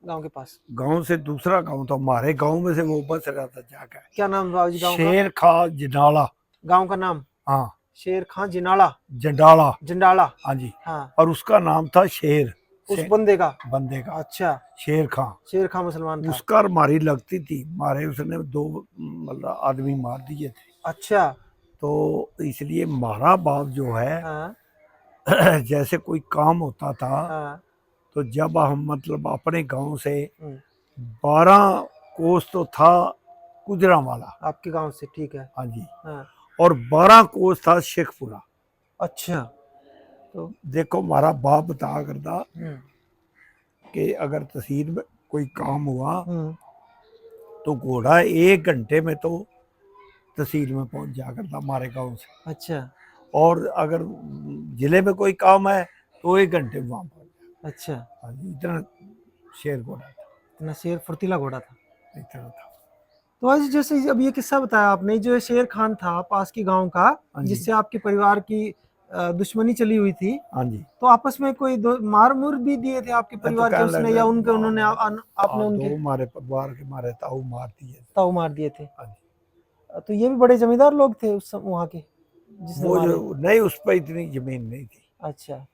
[SPEAKER 1] गांव के पास?
[SPEAKER 2] गांव से दूसरा गांव था, हमारे गांव में से वो बस रहा था जाकर।
[SPEAKER 1] क्या नाम बाबूजी गांव का?
[SPEAKER 2] शेर खा जंडाला।
[SPEAKER 1] गांव का नाम?
[SPEAKER 2] हाँ,
[SPEAKER 1] शेर खां जिनाला?
[SPEAKER 2] जंडाला।
[SPEAKER 1] जंडाला?
[SPEAKER 2] हाँ जी।
[SPEAKER 1] हाँ।
[SPEAKER 2] और उसका नाम था शेर,
[SPEAKER 1] उस बंदे का?
[SPEAKER 2] बंदे का
[SPEAKER 1] अच्छा,
[SPEAKER 2] शेर खां।
[SPEAKER 1] शेर खां मुसलमान था?
[SPEAKER 2] उसका मारी लगती थी, मारे उसने 2 मतलब आदमी मार दिए थे।
[SPEAKER 1] अच्छा।
[SPEAKER 2] तो इसलिए हमारा बाप जो है
[SPEAKER 1] हाँ,
[SPEAKER 2] जैसे कोई काम होता था,
[SPEAKER 1] हाँ।
[SPEAKER 2] तो जब हम मतलब अपने गांव से
[SPEAKER 1] हम्म,
[SPEAKER 2] 12 कोस तो था गुजरांवाला।
[SPEAKER 1] आपके गांव से? ठीक है।
[SPEAKER 2] हाँ जी।
[SPEAKER 1] हाँ।
[SPEAKER 2] और 12 कोस था शेखपुरा।
[SPEAKER 1] अच्छा। तो
[SPEAKER 2] देखो, हमारा बाप बताया करता
[SPEAKER 1] हम्म,
[SPEAKER 2] कि अगर तहसील में कोई काम हुआ
[SPEAKER 1] हम्म।
[SPEAKER 2] तो घोड़ा 1 घंटे में तो तहसील में पहुंच जा करता हमारे गांव से।
[SPEAKER 1] अच्छा,
[SPEAKER 2] और अगर जिले में कोई काम है तो 1 घंटे में वहां पहुंच जाए।
[SPEAKER 1] अच्छा।
[SPEAKER 2] हाँ जी, इतना शेर घोड़ा था,
[SPEAKER 1] इतना शेर फुर्तीला घोड़ा था?
[SPEAKER 2] इतना था।
[SPEAKER 1] तो आज जैसे अब ये किस्सा बताया आपने, जो शेर खान था पास के गांव का,
[SPEAKER 2] हाँ जी।
[SPEAKER 1] जिससे आपके परिवार की दुश्मनी चली हुई थी,
[SPEAKER 2] हाँ जी।
[SPEAKER 1] तो आपस में कोई मार मुर भी दिए थे आपके
[SPEAKER 2] मैं तो
[SPEAKER 1] परिवार के
[SPEAKER 2] कहने
[SPEAKER 1] उसने,
[SPEAKER 2] लगा,
[SPEAKER 1] या उनके उन्होंने आपने उनके
[SPEAKER 2] 2 हमारे परिवार के मारे ताऊ मार दिए थे।
[SPEAKER 1] ताऊ मार दिए थे?
[SPEAKER 2] हाँ जी।
[SPEAKER 1] तो ये भी बड़े जमींदार लोग थे उस वहां के जिसने
[SPEAKER 2] वो
[SPEAKER 1] मारे?
[SPEAKER 2] जो नहीं, उस पर इतनी जमीन नहीं थी,
[SPEAKER 1] अच्छा,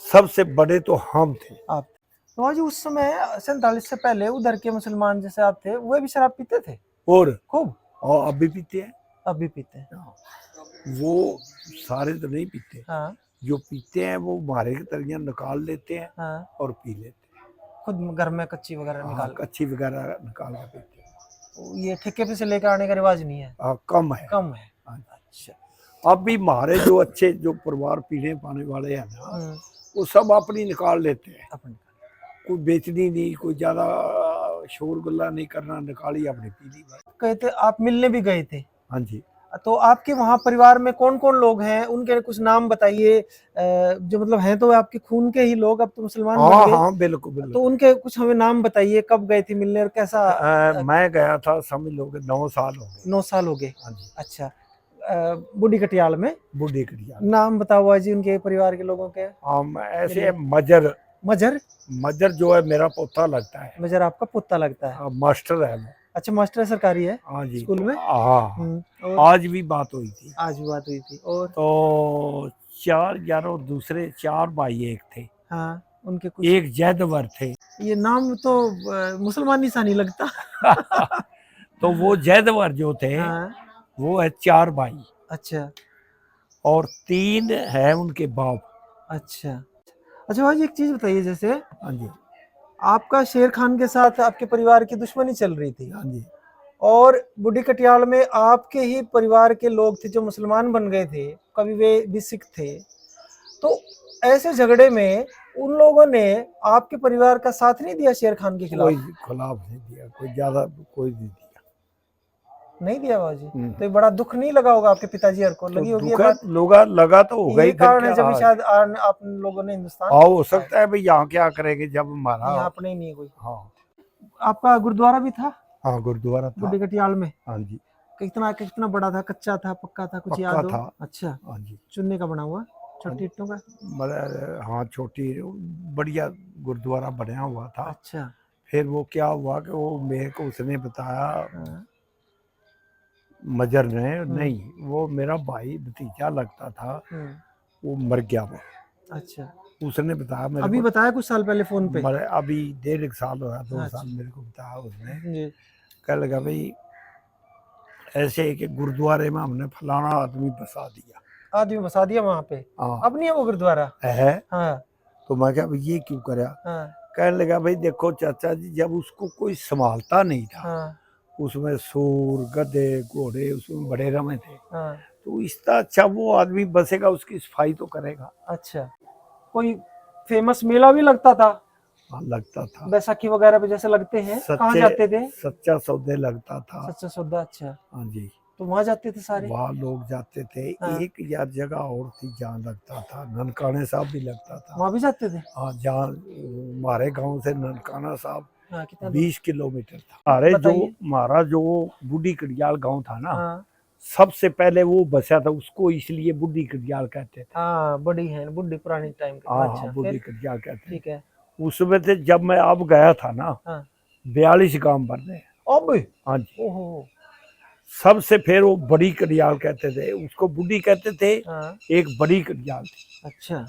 [SPEAKER 2] सबसे बड़े तो हम थे।
[SPEAKER 1] आप। तो आज उस समय 47 से पहले उधर के मुसलमान जैसे आप थे, वो भी शराब पीते थे
[SPEAKER 2] और
[SPEAKER 1] खूब?
[SPEAKER 2] अभी पीते हैं।
[SPEAKER 1] अब भी पीते हैं?
[SPEAKER 2] हाँ, वो सारे तो नहीं पीते,
[SPEAKER 1] हाँ,
[SPEAKER 2] जो पीते हैं वो हमारे की तरह निकाल लेते हैं
[SPEAKER 1] हाँ।
[SPEAKER 2] और पी लेते हैं।
[SPEAKER 1] खुद घर में कच्ची वगैरह
[SPEAKER 2] हाँ,
[SPEAKER 1] निकाल?
[SPEAKER 2] कच्ची वगैरह निकाल के पीते हैं।
[SPEAKER 1] तो ये ठेके पे से लेकर आने का रिवाज नहीं है?
[SPEAKER 2] कम है।
[SPEAKER 1] कम है?
[SPEAKER 2] हाँ जी।
[SPEAKER 1] अच्छा।
[SPEAKER 2] अब भी हमारे जो अच्छे जो परिवार पीने पाने वाले हैं ना,
[SPEAKER 1] हम्म,
[SPEAKER 2] वो सब अपनी निकाल लेते हैं।
[SPEAKER 1] अपन
[SPEAKER 2] कोई बेचनी नहीं, कोई ज्यादा शोर गुल्ला नहीं करना, निकाली अपनी पी ली बस।
[SPEAKER 1] कहते आप मिलने भी गए थे?
[SPEAKER 2] हाँ जी।
[SPEAKER 1] तो आपके वहाँ परिवार में कौन कौन लोग हैं, उनके कुछ नाम बताइए, जो मतलब हैं तो आपके खून के ही लोग, अब तो मुसलमान बन
[SPEAKER 2] हाँ
[SPEAKER 1] गए।
[SPEAKER 2] हाँ, बिल्कुल
[SPEAKER 1] तो
[SPEAKER 2] बिल्कुल।
[SPEAKER 1] उनके कुछ हमें नाम बताइए, कब गए थे मिलने और कैसा?
[SPEAKER 2] मैं गया था, समझ लो कि 9 साल हो गए।
[SPEAKER 1] 9 साल हो गए?
[SPEAKER 2] हाँ जी।
[SPEAKER 1] अच्छा। बूढ़ी कटियाल में?
[SPEAKER 2] बूढ़ी कटिया।
[SPEAKER 1] नाम बताओ जी उनके परिवार के लोगों के।
[SPEAKER 2] हम ऐसे है, मजर।
[SPEAKER 1] मजर?
[SPEAKER 2] मजर जो है मेरा पोता लगता है।
[SPEAKER 1] मजर आपका पुत्ता लगता है?
[SPEAKER 2] मास्टर है वो।
[SPEAKER 1] अच्छा, मास्टर सरकारी है
[SPEAKER 2] हाँ जी।
[SPEAKER 1] स्कूल में?
[SPEAKER 2] हाँ,
[SPEAKER 1] और
[SPEAKER 2] आज भी बात हुई थी।
[SPEAKER 1] आज भी बात हुई थी। और
[SPEAKER 2] तो 4 यार, और दूसरे 4 भाई एक थे,
[SPEAKER 1] हाँ, उनके कुछ
[SPEAKER 2] एक जैदवर थे।
[SPEAKER 1] ये नाम तो मुसलमानी सा नहीं लगता।
[SPEAKER 2] तो वो जैदवर जो थे,
[SPEAKER 1] हाँ।
[SPEAKER 2] वो है 4 भाई,
[SPEAKER 1] अच्छा,
[SPEAKER 2] और 3 है उनके बाप।
[SPEAKER 1] अच्छा। अच्छा भाई, एक चीज बताइए, जैसे
[SPEAKER 2] हाँ जी।
[SPEAKER 1] आपका शेर खान के साथ आपके परिवार की दुश्मनी चल रही थी,
[SPEAKER 2] हाँ जी।
[SPEAKER 1] और बूढ़ी कटियाल में आपके ही परिवार के लोग थे जो मुसलमान बन गए थे, कभी वे भी सिख थे, तो ऐसे झगड़े में उन लोगों ने आपके परिवार का साथ नहीं दिया शेर खान के
[SPEAKER 2] कोई
[SPEAKER 1] खिलाफ?
[SPEAKER 2] खिलाफ नहीं दिया, कोई ज्यादा कोई नहीं दिया।
[SPEAKER 1] नहीं दिया बाबूजी? तो ये बड़ा दुख नहीं लगा होगा आपके पिताजी को?
[SPEAKER 2] तो
[SPEAKER 1] लगी होगी ये
[SPEAKER 2] दुख
[SPEAKER 1] बात?
[SPEAKER 2] लोगा लगा तो होगा
[SPEAKER 1] यही
[SPEAKER 2] ही, फिर
[SPEAKER 1] कारण है
[SPEAKER 2] क्या।
[SPEAKER 1] जब शायद आप लोगों ने हिंदुस्तान
[SPEAKER 2] हाँ, हो सकता है भाई, यहाँ क्या करेंगे जब हमारा।
[SPEAKER 1] यहाँ अपने ही नहीं है कोई।
[SPEAKER 2] हाँ।
[SPEAKER 1] आपका गुरुद्वारा भी था
[SPEAKER 2] हाँ, गुरुद्वारा था।
[SPEAKER 1] बूढ़ी कटियाल में?
[SPEAKER 2] हाँ जी।
[SPEAKER 1] कितना कितना बड़ा था? कच्चा था, पक्का था, कुछ
[SPEAKER 2] पक्का
[SPEAKER 1] याद हो?
[SPEAKER 2] था।
[SPEAKER 1] अच्छा,
[SPEAKER 2] हाँ जी।
[SPEAKER 1] चुन्ने का बना हुआ, छोटी ईंटों का?
[SPEAKER 2] मतलब हाँ, छोटी बढ़िया गुरुद्वारा बनाया हुआ था।
[SPEAKER 1] अच्छा।
[SPEAKER 2] फिर वो क्या हुआ कि वो मेरे को उसने बताया,
[SPEAKER 1] हाँ।
[SPEAKER 2] मजर ने, नहीं वो मेरा भाई भतीजा लगता था, वो मर गया वो।
[SPEAKER 1] अच्छा,
[SPEAKER 2] उसने बताया मेरे
[SPEAKER 1] अभी
[SPEAKER 2] को।
[SPEAKER 1] बताया कुछ साल पहले फोन पे?
[SPEAKER 2] अभी 1.5 साल हुआ, 2
[SPEAKER 1] अच्छा।
[SPEAKER 2] साल मेरे को बताया उसने।
[SPEAKER 1] जी।
[SPEAKER 2] कह लगा भाई ऐसे कि गुरुद्वारे में हमने फलाना आदमी बसा दिया।
[SPEAKER 1] आदमी बसा दिया वहां पे।
[SPEAKER 2] हाँ
[SPEAKER 1] अब नहीं है वो गुरुद्वारा?
[SPEAKER 2] है।
[SPEAKER 1] हाँ
[SPEAKER 2] तो मैं क्या ये क्यों करा?
[SPEAKER 1] हाँ
[SPEAKER 2] कहने लगा भाई देखो चाचा जी, जब उसको कोई संभालता नहीं था,
[SPEAKER 1] हाँ
[SPEAKER 2] उसमें सूर गधे घोड़े उसमें बड़े रमे थे,
[SPEAKER 1] हाँ।
[SPEAKER 2] तो इसका अच्छा वो आदमी बसेगा, उसकी सफाई तो करेगा।
[SPEAKER 1] अच्छा, कोई फेमस मेला भी लगता था
[SPEAKER 2] हाँ लगता था,
[SPEAKER 1] बैसाखी वगैरह पे जैसे लगते हैं? कहाँ जाते थे?
[SPEAKER 2] सच्चा सौदे लगता था।
[SPEAKER 1] सच्चा सौदा? अच्छा,
[SPEAKER 2] हाँ जी,
[SPEAKER 1] तो वहां जाते थे सारे?
[SPEAKER 2] वहाँ लोग जाते थे।
[SPEAKER 1] हाँ।
[SPEAKER 2] एक यार जगह और थी जहाँ लगता था, ननकाने साहब भी लगता था।
[SPEAKER 1] वहां भी जाते थे?
[SPEAKER 2] हाँ, जहाँ हमारे गांव से ननकाना साहब
[SPEAKER 1] हाँ, कितना दूर?
[SPEAKER 2] 20 किलोमीटर था। अरे जो
[SPEAKER 1] बताइए।
[SPEAKER 2] हमारा जो बूढ़ी कड़ियाल गांव था ना,
[SPEAKER 1] हाँ
[SPEAKER 2] सबसे पहले वो बसा था, उसको इसलिए बूढ़ी कड़ियाल कहते थे।
[SPEAKER 1] हाँ, बड़ी है, बुढ़ी पुरानी टाइम की।
[SPEAKER 2] हाँ
[SPEAKER 1] अच्छा,
[SPEAKER 2] हाँ, बूढ़ी
[SPEAKER 1] फिर?
[SPEAKER 2] कड़ियाल कहते
[SPEAKER 1] ठीक
[SPEAKER 2] थे।
[SPEAKER 1] है।
[SPEAKER 2] उसमें से जब मैं अब गया था ना,
[SPEAKER 1] हाँ
[SPEAKER 2] 42 गांव बन रहे।
[SPEAKER 1] अब?
[SPEAKER 2] हाँ जी,
[SPEAKER 1] ओहो।
[SPEAKER 2] सबसे फिर वो बड़ी कड़ियाल कहते थे, उसको बूढ़ी कहते थे।
[SPEAKER 1] हाँ
[SPEAKER 2] एक बड़ी कड़ियाल थी।
[SPEAKER 1] अच्छा,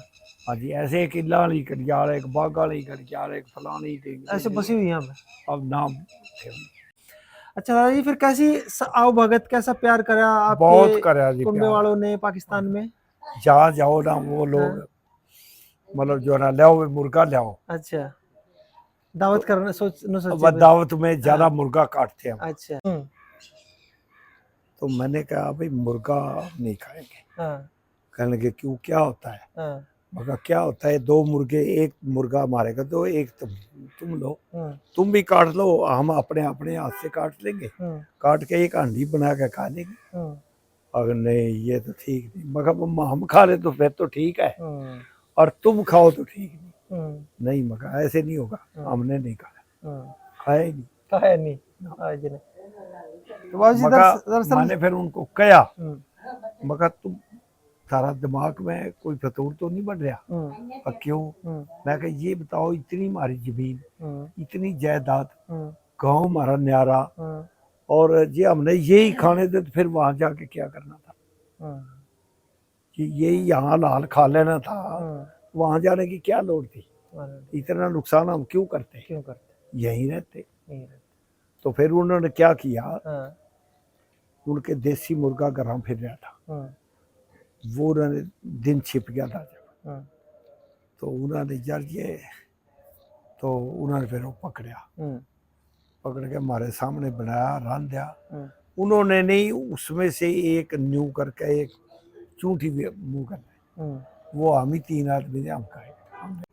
[SPEAKER 2] हाँ जी, ऐसे एक इला वाली कड़ियाल, एक बागा वाली कड़ियाल, एक फलानी थी।
[SPEAKER 1] ऐसे बसी हुई यहाँ पे?
[SPEAKER 2] अब नाम थे।
[SPEAKER 1] अच्छा दादा जी, फिर कैसी आओ भगत, कैसा प्यार करा
[SPEAKER 2] बहुत
[SPEAKER 1] आपके
[SPEAKER 2] करा जी
[SPEAKER 1] कुंबे
[SPEAKER 2] प्यार।
[SPEAKER 1] वालों ने पाकिस्तान में?
[SPEAKER 2] जहाँ जाओ ना वो लोग
[SPEAKER 1] हाँ।
[SPEAKER 2] मतलब जो ना लाओ मुर्गा लाओ,
[SPEAKER 1] अच्छा, दावत करना सोच न सोचे
[SPEAKER 2] अब
[SPEAKER 1] फिर?
[SPEAKER 2] दावत में ज्यादा मुर्गा काटते हैं हम।
[SPEAKER 1] अच्छा।
[SPEAKER 2] तो मैंने कहा भाई मुर्गा नहीं खाएंगे।
[SPEAKER 1] हाँ
[SPEAKER 2] कहने लगे क्यों, क्या होता है?
[SPEAKER 1] हाँ
[SPEAKER 2] मगर क्या होता है, 2 मुर्गे, एक मुर्गा मारेगा तो एक तुम लो,
[SPEAKER 1] हम्म,
[SPEAKER 2] तुम भी काट लो, हम अपने अपने हाथ से काट लेंगे, काट के एक हांडी बना के खा लेंगे।
[SPEAKER 1] हम्म,
[SPEAKER 2] अगर नहीं ये तो ठीक नहीं, मगर मम्मा हम खा ले तो फिर तो ठीक है,
[SPEAKER 1] हम्म,
[SPEAKER 2] और तुम खाओ तो ठीक नहीं।
[SPEAKER 1] हम्म,
[SPEAKER 2] नहीं मगर ऐसे नहीं होगा, हमने नहीं खाया,
[SPEAKER 1] हम्म।
[SPEAKER 2] खाया ही नहीं।
[SPEAKER 1] कहा है नहीं? आज नहीं। तो बाबूजी
[SPEAKER 2] मगर
[SPEAKER 1] दरअसल
[SPEAKER 2] मैंने फिर उनको कहा,
[SPEAKER 1] हम्म,
[SPEAKER 2] मगर तुम तारा दिमाग में कोई फतूर तो नहीं बन रहा?
[SPEAKER 1] हम्म,
[SPEAKER 2] और क्यों? मैं कहा ये बताओ, इतनी हमारी जमीन, इतनी जायदाद, गांव हमारा न्यारा, और ये हमने यही खाने थे, तो फिर वहां जाके क्या करना था? कि यही यहाँ लाल खा लेना था, वहां जाने की क्या लोड़ थी? इतना नुकसान हम क्यों करते? यहीं रहते। तो फिर उन्होंने क्या किया, उनके देसी मुर्गा गरम फिर रहा था, वो उन्होंने दिन छिप गया था जब, तो उन्होंने यार ये, तो उन्होंने फिर वो पकड़ा, पकड़ के हमारे सामने बनाया, रान दिया। उन्होंने नहीं, उसमें से एक न्यू करके एक चूंठी भी मुंह कर ली, वो हम ही 3 आदमी ने हम खाए।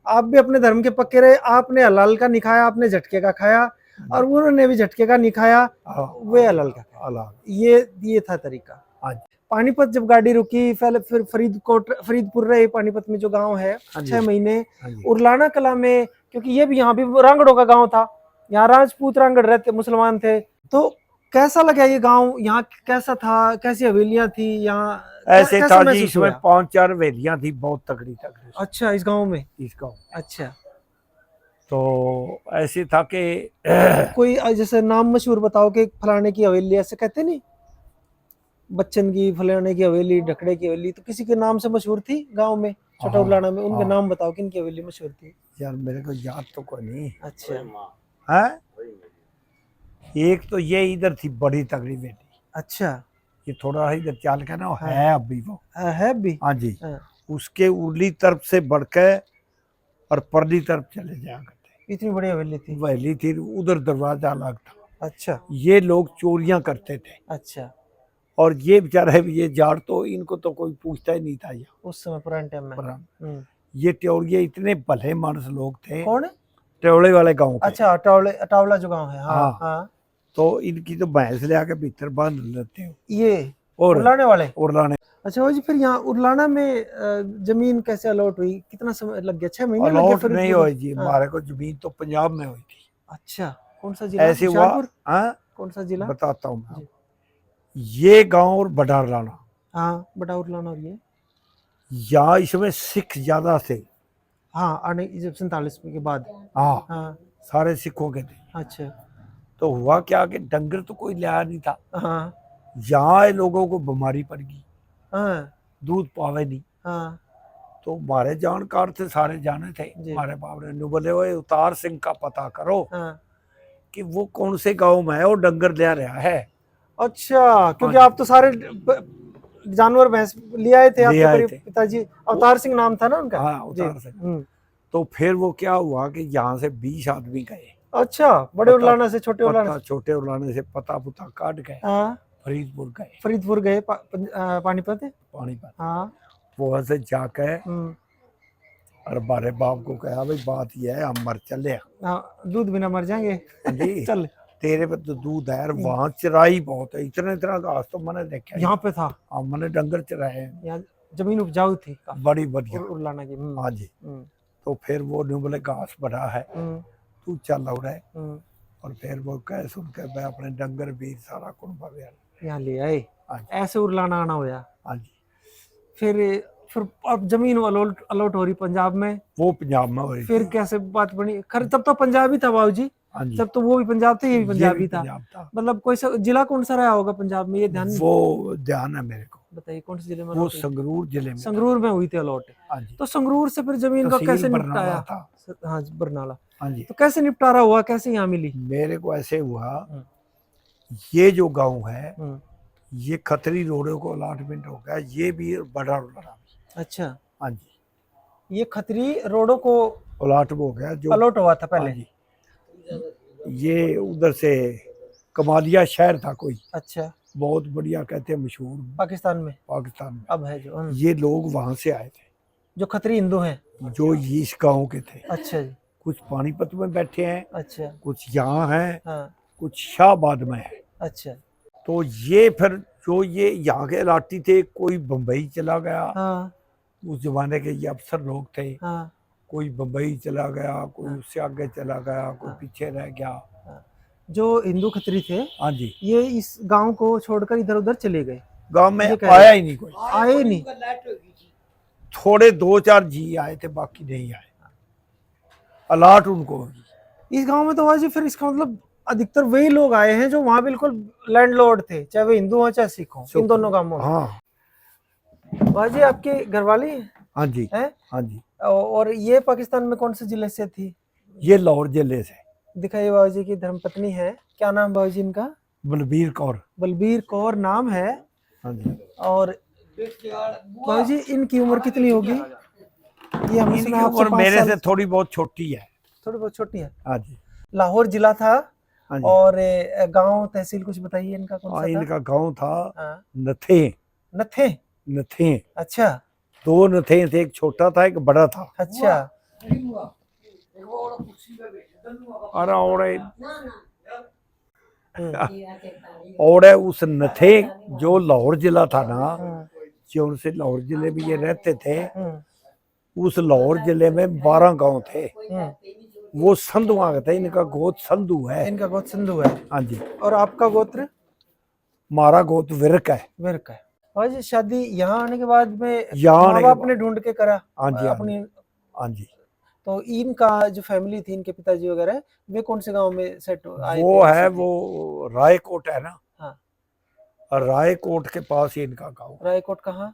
[SPEAKER 1] आप भी अपने धर्म के पक्के रहे, आपने हलाल का नहीं खाया, आपने झटके का खाया, और उन्होंने भी झटके का नहीं खाया, वे हलाल का खाया। ये था तरीका। पानीपत जब गाड़ी रुकी, पहले फिर फरीदपुर रहे, पानीपत में जो गांव है 6 महीने, उरलाना कला में, क्योंकि ये भी यहाँ भी रांगड़ों का गांव था, यहाँ राजपूत रांगड़ रहते, मुसलमान थे। तो कैसा लगा ये गांव? यहाँ कैसा था, कैसी हवेलियां थी यहाँ?
[SPEAKER 2] ऐसे था जी, इसमें 5-4 हवेलियां थी, बहुत तगड़ी तगड़ी।
[SPEAKER 1] अच्छा, इस गांव में?
[SPEAKER 2] इस गांव।
[SPEAKER 1] अच्छा,
[SPEAKER 2] तो ऐसे था कि
[SPEAKER 1] कोई जैसे नाम मशहूर बताओ कि फलाने की हवेली, ऐसे कहते नहीं, बच्चन की, फलाने की हवेली, ढकड़े की हवेली, तो किसी के नाम से मशहूर थी गांव में, छोटा उरलाना में? उनके नाम बताओ, किन की हवेली मशहूर थी?
[SPEAKER 2] यार मेरे को याद तो कोई नहीं।
[SPEAKER 1] अच्छा
[SPEAKER 2] है, एक तो ये इधर थी बड़ी तगड़ी बेटी।
[SPEAKER 1] अच्छा,
[SPEAKER 2] ये थोड़ा इधर चल के ना है अभी वो
[SPEAKER 1] है भी?
[SPEAKER 2] हाँ जी, उसके उर्ली तरफ से बढ़ के और परली तरफ चले जाया करते।
[SPEAKER 1] इतनी बड़ी हवेली थी?
[SPEAKER 2] हवेली थी, उधर दरवाजा अलग था।
[SPEAKER 1] अच्छा,
[SPEAKER 2] ये लोग चोरियां करते थे।
[SPEAKER 1] अच्छा,
[SPEAKER 2] और ये बेचारे, ये जाड़ तो इनको तो कोई पूछता ही नहीं था यहाँ
[SPEAKER 1] उस समय पुराने टाइम में।
[SPEAKER 2] ये ट्योरिये इतने भले मानस लोग थे।
[SPEAKER 1] कौन?
[SPEAKER 2] ट्योले वाले गांव के।
[SPEAKER 1] अच्छा, टावला जो गांव है। हाँ हाँ।
[SPEAKER 2] तो इनकी तो भैंस ले आके भीतर बांध लेते हो
[SPEAKER 1] ये
[SPEAKER 2] और
[SPEAKER 1] उरलाने वाले?
[SPEAKER 2] उरलाने।
[SPEAKER 1] अच्छा वो जी, फिर यहाँ उरलाना में जमीन कैसे अलॉट हुई? कितना समय लग गया? 6 महीने लग गए?
[SPEAKER 2] अलॉट नहीं हुई जी, हमारे को जमीन तो पंजाब में हुई थी।
[SPEAKER 1] अच्छा, कौन सा जिला?
[SPEAKER 2] ऐसे हुआ।
[SPEAKER 1] कौन सा जिला?
[SPEAKER 2] बताता हूँ। ये गांव और बड़ा उरलाना।
[SPEAKER 1] हाँ, बड़ा उरलाना। और ये
[SPEAKER 2] यहाँ इसमें सिख ज्यादा थे।
[SPEAKER 1] हाँ, आने जब 47 के बाद।
[SPEAKER 2] हाँ
[SPEAKER 1] हाँ,
[SPEAKER 2] सारे सिखों के थे।
[SPEAKER 1] अच्छा।
[SPEAKER 2] तो हुआ क्या कि डंगर तो कोई लिया नहीं था।
[SPEAKER 1] हाँ
[SPEAKER 2] यहाँ लोगों को बीमारी पड़ गई,
[SPEAKER 1] हाँ
[SPEAKER 2] दूध पावे नहीं।
[SPEAKER 1] हाँ,
[SPEAKER 2] तो हमारे जानकार थे, सारे जाने थे। हमारे बाप ने बोले वो उतार सिंह का पता करो कि वो कौन से गांव में है और डंगर ले रहा है,
[SPEAKER 1] अच्छा, क्योंकि आप तो सारे जानवर भैंस ले आए थे
[SPEAKER 2] ले आए
[SPEAKER 1] आपके
[SPEAKER 2] थे।
[SPEAKER 1] पिताजी। अवतार सिंह नाम था ना उनका?
[SPEAKER 2] हाँ
[SPEAKER 1] जी।
[SPEAKER 2] अवतार सिंह। तो फिर वो क्या हुआ कि यहाँ से 20 आदमी गए,
[SPEAKER 1] अच्छा, बड़े उरलाना से छोटे उरलाना
[SPEAKER 2] पता
[SPEAKER 1] से?
[SPEAKER 2] छोटे उलाने से पता पुता काट गए,
[SPEAKER 1] हाँ,
[SPEAKER 2] फरीदपुर गए,
[SPEAKER 1] फरीदपुर गए, पानीपत।
[SPEAKER 2] पानीपत।
[SPEAKER 1] हाँ।
[SPEAKER 2] वहां से जाकर
[SPEAKER 1] हम्म।
[SPEAKER 2] और हमारे बाप को कहा भाई बात यह है हम मर चले हैं।
[SPEAKER 1] हाँ, दूध बिना मर जाएंगे।
[SPEAKER 2] हाँ जी
[SPEAKER 1] चल।
[SPEAKER 2] तेरे पे तो दूध है, और वहाँ चराई बहुत है, इतना इतना घास तो मैंने देखा ही।
[SPEAKER 1] यहाँ पे था?
[SPEAKER 2] हाँ मैंने डंगर चराए हैं,
[SPEAKER 1] यहाँ जमीन उपजाऊ थी काफी,
[SPEAKER 2] बड़ी बढ़िया।
[SPEAKER 1] उरलाना की।
[SPEAKER 2] हाँ जी। तो फिर वो नहीं बोले घास बड़ा है तू चल हो रहा है, और फिर वो कह सुन के मैं अपने डंगर भी सारा कुनबा
[SPEAKER 1] यहाँ ले आए।
[SPEAKER 2] हाँ जी।
[SPEAKER 1] ऐसे उरलाना आना होया।
[SPEAKER 2] हाँ जी।
[SPEAKER 1] फिर अब जमीन अलॉट अलॉट हो रही पंजाब में।
[SPEAKER 2] वो पंजाब में हो रही
[SPEAKER 1] फिर
[SPEAKER 2] थी।
[SPEAKER 1] कैसे बात बनी? खैर तब तो पंजाब ही था बाबूजी।
[SPEAKER 2] हाँ जी।
[SPEAKER 1] तब तो वो भी पंजाब था, ये भी
[SPEAKER 2] ये
[SPEAKER 1] पंजाब
[SPEAKER 2] भी
[SPEAKER 1] ही था।
[SPEAKER 2] पंजाब था।
[SPEAKER 1] मतलब कोई जिला कौन सा रहा होगा पंजाब में, ये ध्यान नहीं?
[SPEAKER 2] वो ध्यान है मेरे को।
[SPEAKER 1] बताइए कौन से जिले में
[SPEAKER 2] वो
[SPEAKER 1] अलॉट हुई?
[SPEAKER 2] संगरूर जिले में।
[SPEAKER 1] संगरूर में हुई थी अलॉट।
[SPEAKER 2] हाँ जी।
[SPEAKER 1] तो संगरूर से फिर जमीन का
[SPEAKER 2] तहसील
[SPEAKER 1] कैसे
[SPEAKER 2] बरनाला
[SPEAKER 1] निपटाया?
[SPEAKER 2] था।
[SPEAKER 1] हाँ जी, बरनाला।
[SPEAKER 2] हाँ जी।
[SPEAKER 1] तो कैसे निपटारा हुआ, कैसे यहाँ मिली?
[SPEAKER 2] मेरे को ऐसे हुआ, ये जो गांव है ये खतरी रोडों को अलॉटमेंट हो गया, ये भी बड़ा रोड।
[SPEAKER 1] अच्छा।
[SPEAKER 2] हाँ जी।
[SPEAKER 1] ये खतरी रोडों को
[SPEAKER 2] अलॉट हो गया जो
[SPEAKER 1] अलॉट हुआ था
[SPEAKER 2] हाँ
[SPEAKER 1] पहले?
[SPEAKER 2] जी। ये उधर से कमालिया शहर था कोई,
[SPEAKER 1] अच्छा।
[SPEAKER 2] बहुत बढ़िया कहते हैं, मशहूर
[SPEAKER 1] पाकिस्तान में
[SPEAKER 2] पाकिस्तान में।
[SPEAKER 1] अब है जो।
[SPEAKER 2] ये लोग वहां से आए थे
[SPEAKER 1] जो खतरी हिंदू हैं।
[SPEAKER 2] जो इस गांव के थे।
[SPEAKER 1] अच्छा जी।
[SPEAKER 2] कुछ पानीपत में बैठे हैं,
[SPEAKER 1] अच्छा।
[SPEAKER 2] कुछ यहाँ हैं,
[SPEAKER 1] हाँ।
[SPEAKER 2] कुछ शाहबाद में है।
[SPEAKER 1] अच्छा।
[SPEAKER 2] तो ये फिर जो ये यहाँ के लाठी थे, कोई बम्बई चला गया।
[SPEAKER 1] हाँ।
[SPEAKER 2] उस जमाने के ये अफसर लोग थे।
[SPEAKER 1] हाँ।
[SPEAKER 2] कोई बम्बई चला गया, कोई उससे आगे चला गया, कोई पीछे रह गया।
[SPEAKER 1] जो हिंदू खतरी थे,
[SPEAKER 2] हाँ जी,
[SPEAKER 1] ये इस गांव को छोड़कर इधर उधर चले गए।
[SPEAKER 2] गांव में
[SPEAKER 1] ये कह
[SPEAKER 2] आया ही नहीं कोई,
[SPEAKER 1] आए ही नहीं।
[SPEAKER 2] थोड़े 2-4 जी आए थे, बाकी नहीं आए। अलाट उनको होगी।
[SPEAKER 1] इस गांव में तो वाजी फिर इसका मतलब अधिकतर वही लोग आए हैं जो वहां बिल्कुल लैंडलॉर्ड थे, चाहे वे हिंदू हो चाहे सिख हो, इन दोनों गांवों में।
[SPEAKER 2] हाँ
[SPEAKER 1] वाजी आपके घरवाली
[SPEAKER 2] हाँ जी।
[SPEAKER 1] है?
[SPEAKER 2] हाँ जी।
[SPEAKER 1] और ये पाकिस्तान में कौन से जिले से थी?
[SPEAKER 2] ये लाहौर जिले से।
[SPEAKER 1] दिखाइए बाबूजी की धर्मपत्नी है, क्या नाम बाबूजी इनका?
[SPEAKER 2] बलबीर कौर।
[SPEAKER 1] बलबीर कौर नाम है।
[SPEAKER 2] हाँ जी।
[SPEAKER 1] और बाबूजी इनकी उम्र कितनी होगी? ये हमने सुना आपसे
[SPEAKER 2] और
[SPEAKER 1] 5
[SPEAKER 2] मेरे
[SPEAKER 1] साल
[SPEAKER 2] से थोड़ी बहुत छोटी है।
[SPEAKER 1] थोड़ी बहुत छोटी है।
[SPEAKER 2] हाँ जी।
[SPEAKER 1] लाहौर जिला था।
[SPEAKER 2] हाँ जी।
[SPEAKER 1] और गांव तहसील कुछ बताइए इनका कौन सा था?
[SPEAKER 2] इनका गांव था
[SPEAKER 1] हाँ।
[SPEAKER 2] नथे।
[SPEAKER 1] नथे।
[SPEAKER 2] नथे।
[SPEAKER 1] अच्छा।
[SPEAKER 2] 2 नथे थे, एक छोटा था एक बड़ा था।
[SPEAKER 1] अच्छा।
[SPEAKER 2] और उस नथे जो लाहौर जिला था ना, जो उनसे लाहौर जिले में ये रहते थे, उस लाहौर जिले में 12 गांव थे। वो संधुआ का था, इनका गोत्र संधु है।
[SPEAKER 1] इनका गोत्र संधु है।
[SPEAKER 2] हाँ जी।
[SPEAKER 1] और आपका गोत्र?
[SPEAKER 2] हमारा गोत्र विरक है।
[SPEAKER 1] विरक है। और जी शादी यहाँ आने के बाद में
[SPEAKER 2] यहाँ
[SPEAKER 1] माँ बाप ने ढूंढ के करा?
[SPEAKER 2] हाँ जी।
[SPEAKER 1] अपनी।
[SPEAKER 2] हाँ जी।
[SPEAKER 1] तो इनका जो फैमिली थी, इनके पिताजी वगैरह, वे कौन से गांव में सेट आए?
[SPEAKER 2] वो है वो रायकोट है ना।
[SPEAKER 1] हाँ।
[SPEAKER 2] और रायकोट के पास ही इनका गांव।
[SPEAKER 1] रायकोट कहाँ?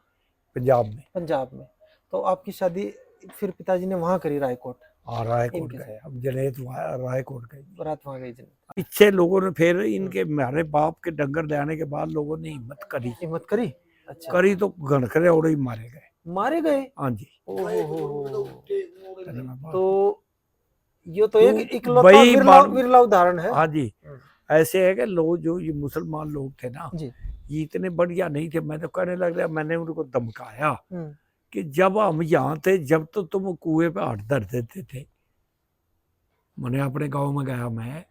[SPEAKER 2] पंजाब में।
[SPEAKER 1] पंजाब में। तो आपकी शादी फिर पिताजी ने वहां करी, रायकोट?
[SPEAKER 2] हाँ रायकोट गए, अब जनेत रायकोट गए,
[SPEAKER 1] बारात वहां गई जनेत।
[SPEAKER 2] पीछे लोगों ने फिर इनके मेरे बाप के डंगर ले आने के बाद लोगों ने हिम्मत करी।
[SPEAKER 1] हिम्मत करी? अच्छा।
[SPEAKER 2] करी तो घनखरे और ही मारे गए।
[SPEAKER 1] मारे गए?
[SPEAKER 2] हाँ जी।
[SPEAKER 1] तो ये तो एक इकलौता विरला उदाहरण है।
[SPEAKER 2] हाँ जी। ऐसे है कि लोग जो ये मुसलमान लोग थे ना
[SPEAKER 1] जी,
[SPEAKER 2] ये इतने बढ़िया नहीं थे। मैं तो कहने लग गया, मैंने उनको धमकाया कि जब हम यहाँ थे जब तो तुम कुएं पे हाथ धर देते थे, मैंने अपने गांव में गया मैं,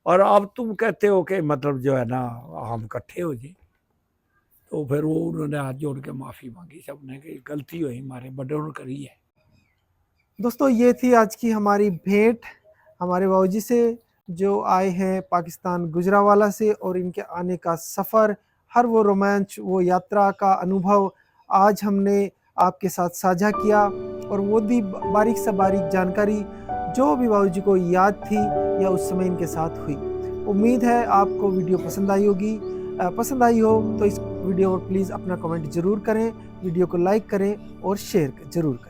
[SPEAKER 2] और अब तुम कहते हो कि मतलब जो है ना हम इकट्ठे हो जाए। तो फिर वो उन्होंने हाथ जोड़ के माफी मांगी सबने कि गलती हुई हमारे बड़ों ने करी है।
[SPEAKER 1] दोस्तों ये थी आज की हमारी भेंट हमारे बाबूजी से, जो आए हैं पाकिस्तान गुजरावाला से, और इनके आने का सफ़र, हर वो रोमांच, वो यात्रा का अनुभव आज हमने आपके साथ साझा किया, और वो भी बारीक से बारीक जानकारी जो भी बाबूजी को याद थी या उस समय इनके साथ हुई। उम्मीद है आपको वीडियो पसंद आई होगी। पसंद आई हो तो इस वीडियो पर प्लीज़ अपना कमेंट ज़रूर करें, वीडियो को लाइक करें और शेयर ज़रूर करें।